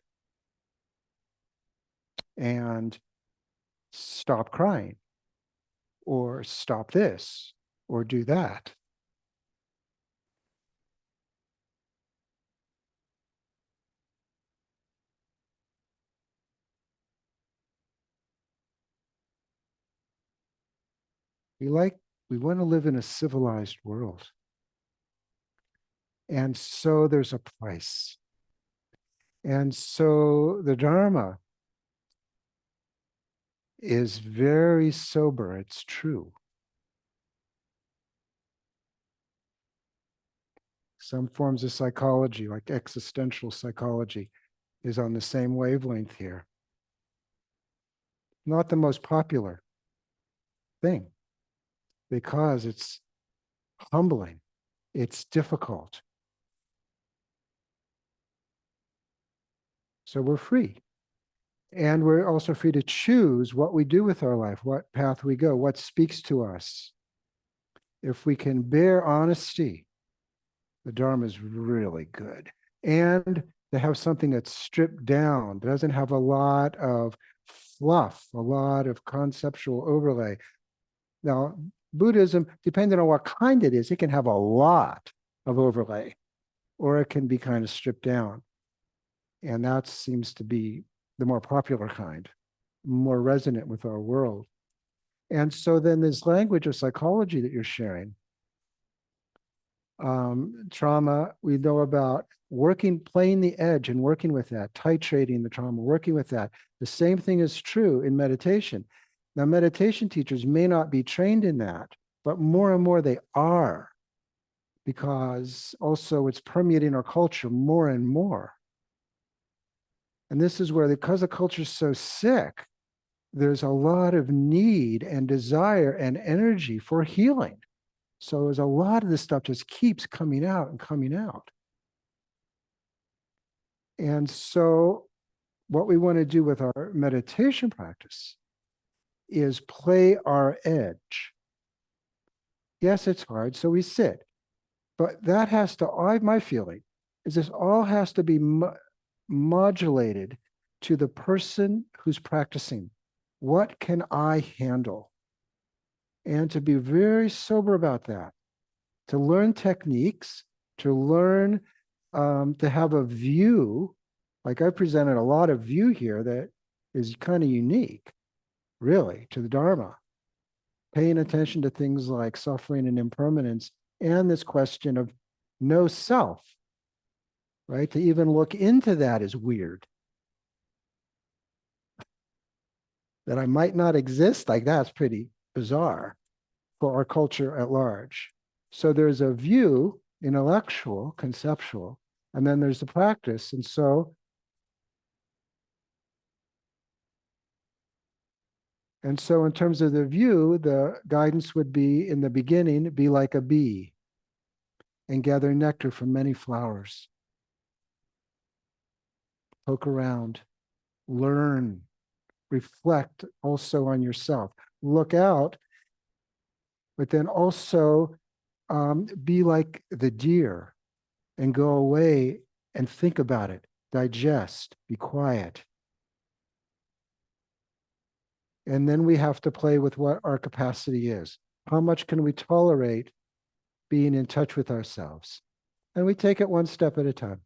and stop crying or stop this or do that. We want to live in a civilized world. And so there's a price. And so the Dharma is very sober. It's true. Some forms of psychology, like existential psychology, is on the same wavelength here. Not the most popular thing, because it's humbling, it's difficult. So we're free. And we're also free to choose what we do with our life, what path we go, what speaks to us. If we can bear honesty, the Dharma is really good. And to have something that's stripped down, doesn't have a lot of fluff, a lot of conceptual overlay. Now, Buddhism, depending on what kind it is, it can have a lot of overlay, or it can be kind of stripped down. And that seems to be the more popular kind, more resonant with our world. And so then this language of psychology that you're sharing, trauma, we know about working, playing the edge and working with that, titrating the trauma, working with that. The same thing is true in meditation. Now, meditation teachers may not be trained in that, but more and more they are, because also it's permeating our culture more and more. And this is where, because the culture is so sick, there's a lot of need and desire and energy for healing. So there's a lot of this stuff just keeps coming out and coming out. And so what we want to do with our meditation practice is play our edge. Yes, it's hard, so we sit. But that has to, my feeling is this all has to be modulated to the person who's practicing. What can I handle? And to be very sober about that, to learn techniques, to learn to have a view, like I presented a lot of view here that is kind of unique, really, to the Dharma. Paying attention to things like suffering and impermanence, and this question of no self, right? To even look into that is weird. That I might not exist, like that's pretty bizarre for our culture at large. So there's a view, intellectual, conceptual, and then there's the practice. And so in terms of the view, the guidance would be, in the beginning, be like a bee and gather nectar from many flowers. Poke around, learn, reflect also on yourself. Look out, but then also be like the deer and go away and think about it, digest, be quiet. And then we have to play with what our capacity is. How much can we tolerate being in touch with ourselves? And we take it one step at a time.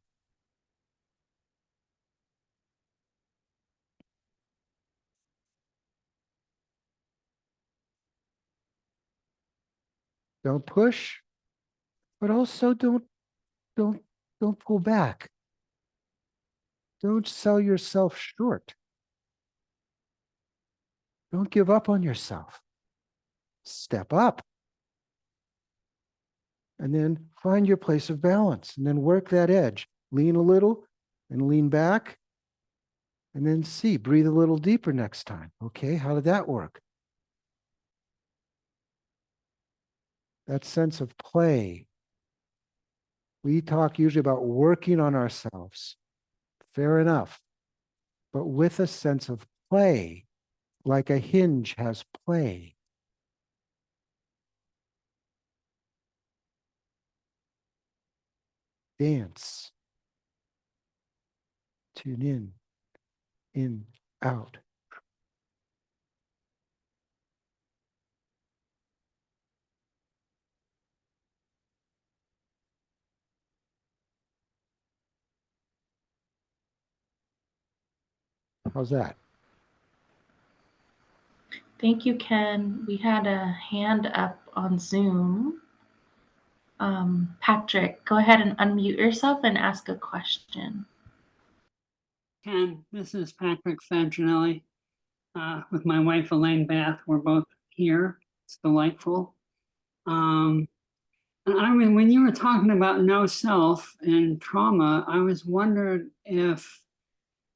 Don't push, but also don't don't pull back. Don't sell yourself short. Don't give up on yourself. Step up. And then find your place of balance and then work that edge. Lean a little and lean back. And then see, breathe a little deeper next time. Okay, how did that work? That sense of play. We talk usually about working on ourselves. Fair enough. But with a sense of play, like a hinge has play. Dance. Tune in, out. How's that? Thank you, Ken. We had a hand up on Zoom. Patrick, go ahead and unmute yourself and ask a question. Ken, this is Patrick Faginelli with my wife Elaine Bath. We're both here. It's delightful. And when you were talking about no self and trauma, I was wondering if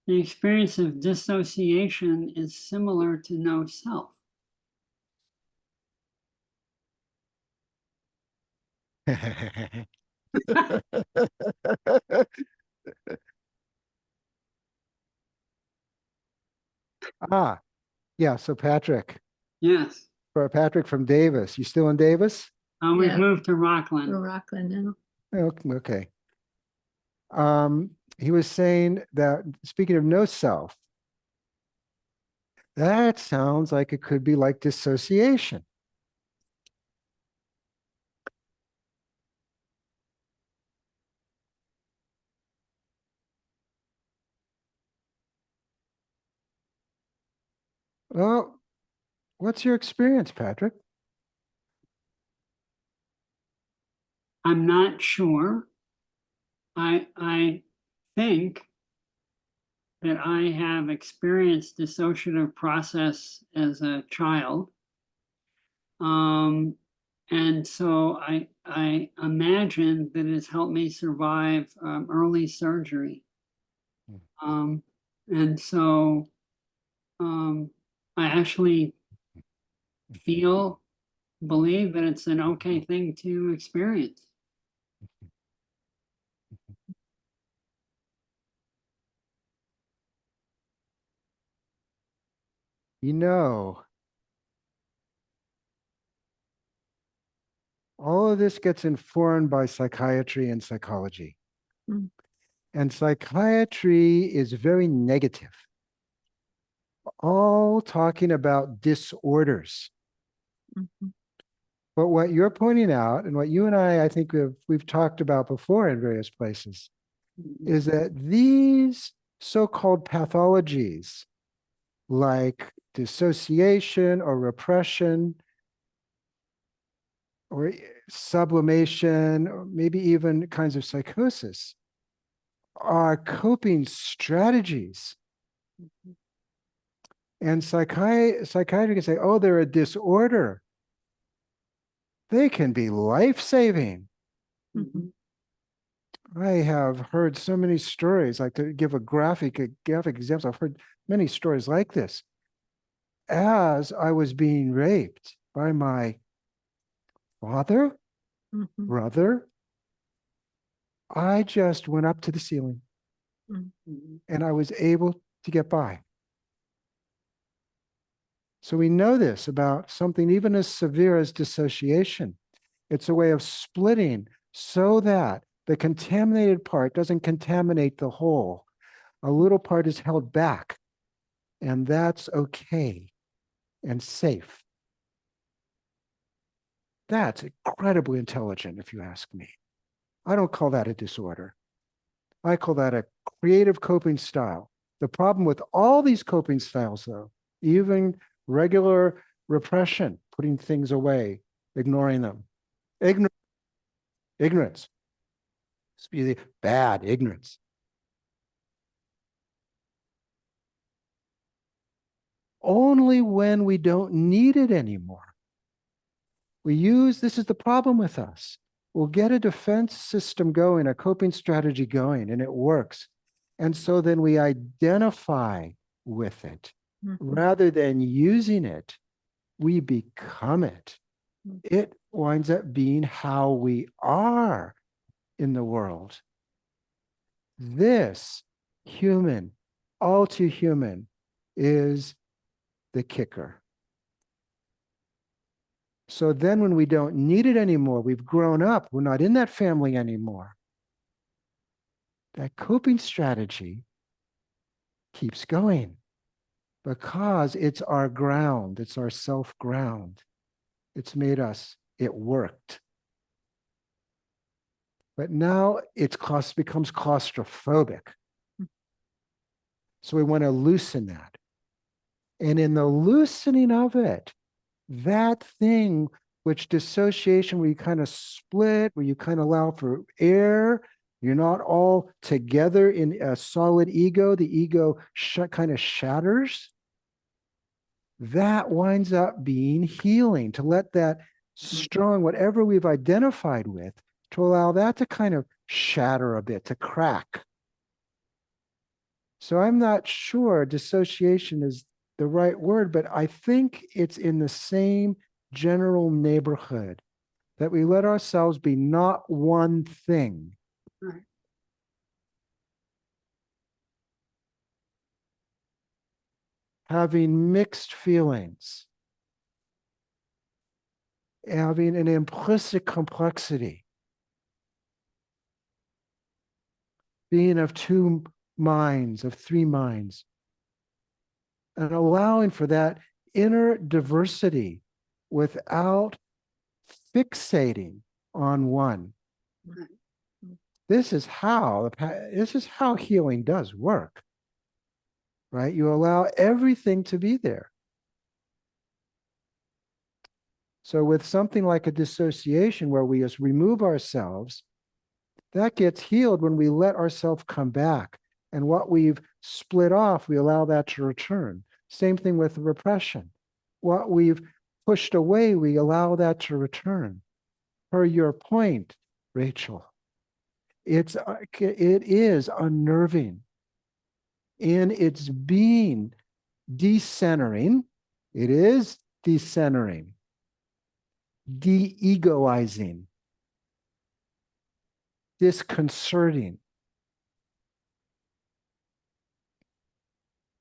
the experience of dissociation is similar to no self. Yeah, so Patrick, Yes. for Patrick from Davis. You still in Davis? We've Yeah. moved to Rockland. We're Rockland now. Okay. He was saying that, speaking of no self, that sounds like it could be like dissociation. Well, what's your experience, Patrick? I'm not sure. I think that I have experienced dissociative process as a child. And so I imagine that it's helped me survive early surgery. And so I actually believe that it's an okay thing to experience. You know, all of this gets informed by psychiatry and psychology. Mm. And psychiatry is very negative, all talking about disorders. Mhm. But what you're pointing out, and what you and I think we've talked about before in various places, is that these so-called pathologies, like dissociation or repression, or sublimation, or maybe even kinds of psychosis, are coping strategies. And psychiatry can say, oh, they're a disorder. They can be life-saving. Mhm. I have heard so many stories, like to give a graphic example, I've heard many stories like this. As I was being raped by my father, Mhm. brother, I just went up to the ceiling Mhm. and I was able to get by. So we know this about something even as severe as dissociation. It's a way of splitting so that the contaminated part doesn't contaminate the whole. A little part is held back, and that's okay and safe. That's incredibly intelligent, if you ask me. I don't call that a disorder. I call that a creative coping style. The problem with all these coping styles, though, even regular repression, putting things away, ignoring them, ignorance. It's really bad ignorance. Only when we don't need it anymore. This is the problem with us. We'll get a defense system going, a coping strategy going, and it works. And so then we identify with it. Rather than using it, we become it. It winds up being how we are in the world. This human, all too human, is the kicker. So then when we don't need it anymore, we've grown up, we're not in that family anymore. That coping strategy keeps going because it's our ground, it's our self-ground. It's made us, it worked. But now it becomes claustrophobic. So we want to loosen that. And in the loosening of it, that thing which dissociation, where you kind of split, where you kind of allow for air, you're not all together in a solid ego, the ego kind of shatters. That winds up being healing, to let that strong, whatever we've identified with, to allow that to kind of shatter a bit, to crack. So I'm not sure dissociation is the right word, but I think it's in the same general neighborhood, that we let ourselves be not one thing. Right. Having mixed feelings, having an implicit complexity, being of two minds, of three minds, and allowing for that inner diversity without fixating on one. Right. This is how healing does work, right? You allow everything to be there. So with something like a dissociation where we just remove ourselves, that gets healed when we let ourselves come back. And what we've split off, we allow that to return. Same thing with repression. What we've pushed away, we allow that to return. Per your point, Rachel, it is unnerving in its being decentering. It is decentering, de-egoizing, disconcerting.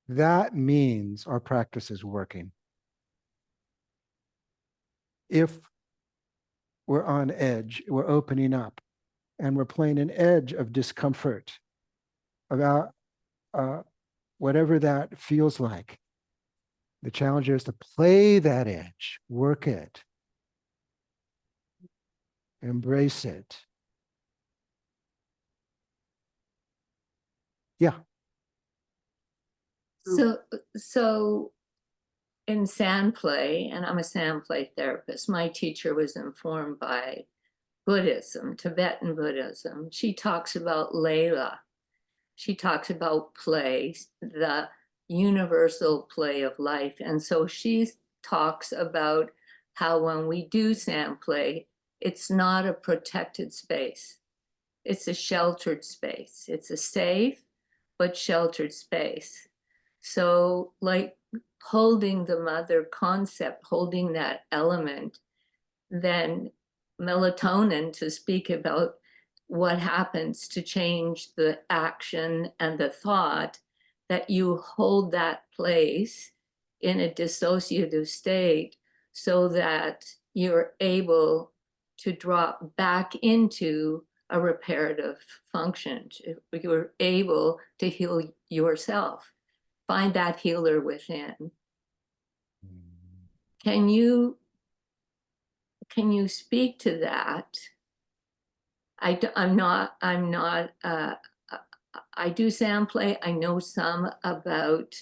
That means our practice is working. If we're on edge, we're opening up, and we're playing an edge of discomfort about whatever that feels like. The challenge is to play that edge, work it, embrace it. Yeah. So in sand play, and I'm a sand play therapist, my teacher was informed by Buddhism, Tibetan Buddhism. She talks about Layla. She talks about play, the universal play of life. And so she talks about how when we do sand play, it's not a protected space. It's a sheltered space. It's a safe but sheltered space. So like holding the mother concept, holding that element, then melatonin, to speak about what happens to change the action and the thought, that you hold that place in a dissociative state so that you're able to drop back into a reparative function. You're able to heal yourself. Find that healer within. Can you speak to that? I do sand play. I know some about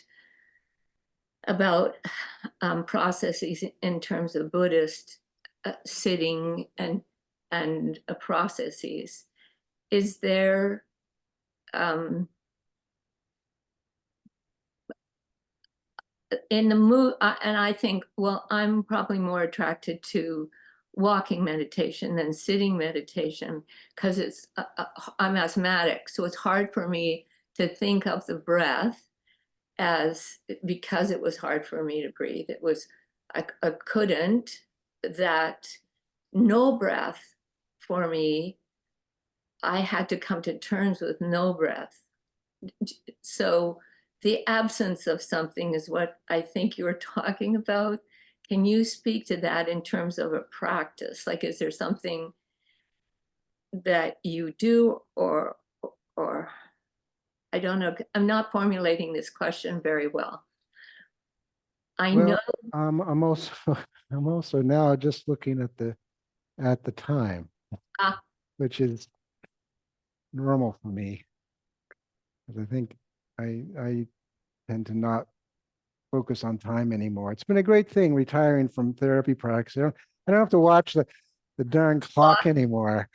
processes in terms of Buddhist sitting and processes. is there in the mood, and I think, well, I'm probably more attracted to walking meditation than sitting meditation because it's I'm asthmatic, so it's hard for me to think of the breath as, because it was hard for me to breathe. It was I couldn't, that no breath for me, I had to come to terms with no breath. So the absence of something is what I think you were talking about. Can you speak to that in terms of a practice? Like, is there something that you do, or I don't know, I'm not formulating this question very well. I know. Well, I'm also I'm also now just looking at the time, Ah. which is normal for me. Because I think I tend to not focus on time anymore. It's been a great thing retiring from therapy practice. I don't have to watch the darn clock anymore.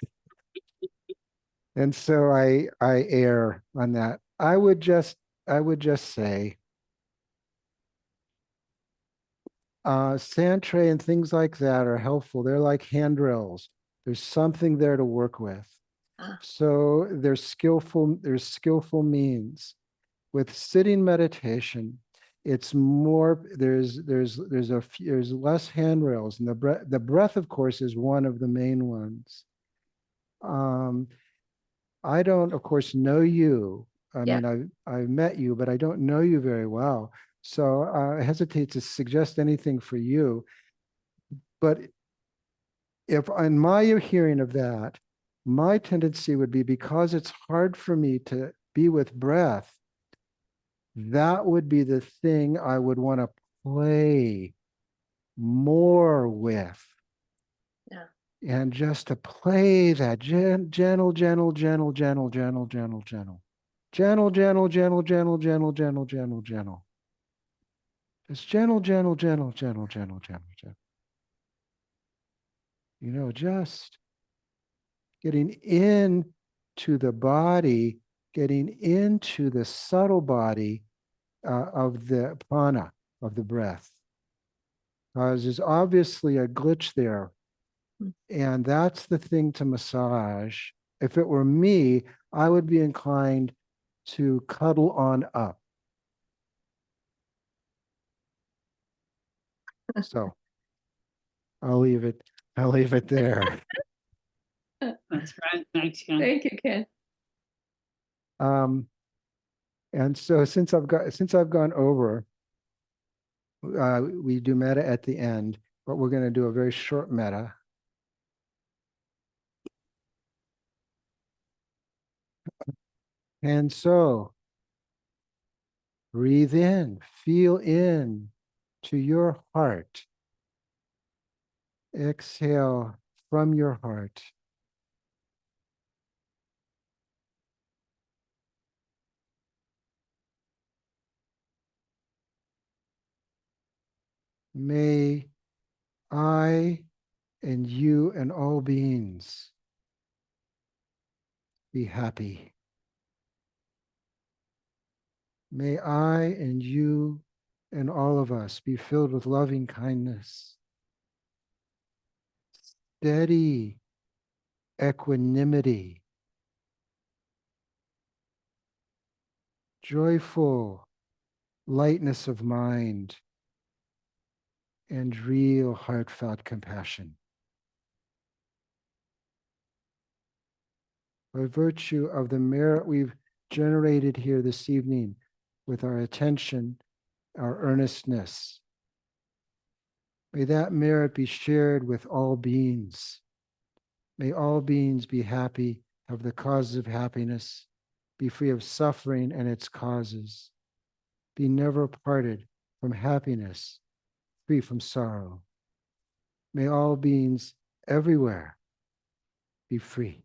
And so I err on that. I would just say sand tray and things like that are helpful. They're like hand drills. There's something there to work with. Ah. So there's skillful means. With sitting meditation, it's more, there's less handrails, and the breath, of course, is one of the main ones. I don't, of course, know you. I Yeah. mean, I've met you, but I don't know you very well. So I hesitate to suggest anything for you. But if in my hearing of that, my tendency would be, because it's hard for me to be with breath, that would be the thing I would want to play more with. Yeah. And just to play that gentle, gentle, gentle, gentle, gentle, gentle, gentle, gentle, gentle, gentle, gentle, gentle, gentle, gentle, gentle, gentle. Just gentle, gentle, gentle, gentle, gentle, gentle, gentle. You know, just getting into the body, getting into the subtle body of the prana, of the breath. Because there's obviously a glitch there. And that's the thing to massage. If it were me, I would be inclined to cuddle on up. So I'll leave it there. That's right. Thanks, Ken. Thank you, Ken. And so since I've gone over, we do metta at the end, but we're going to do a very short metta. And so breathe in, feel in to your heart. Exhale from your heart. May I and you and all beings be happy. May I and you and all of us be filled with loving kindness, steady equanimity, joyful lightness of mind, and real heartfelt compassion. By virtue of the merit we've generated here this evening with our attention, our earnestness, may that merit be shared with all beings. May all beings be happy, have the causes of happiness, be free of suffering and its causes, be never parted from happiness, free from sorrow. May all beings everywhere be free.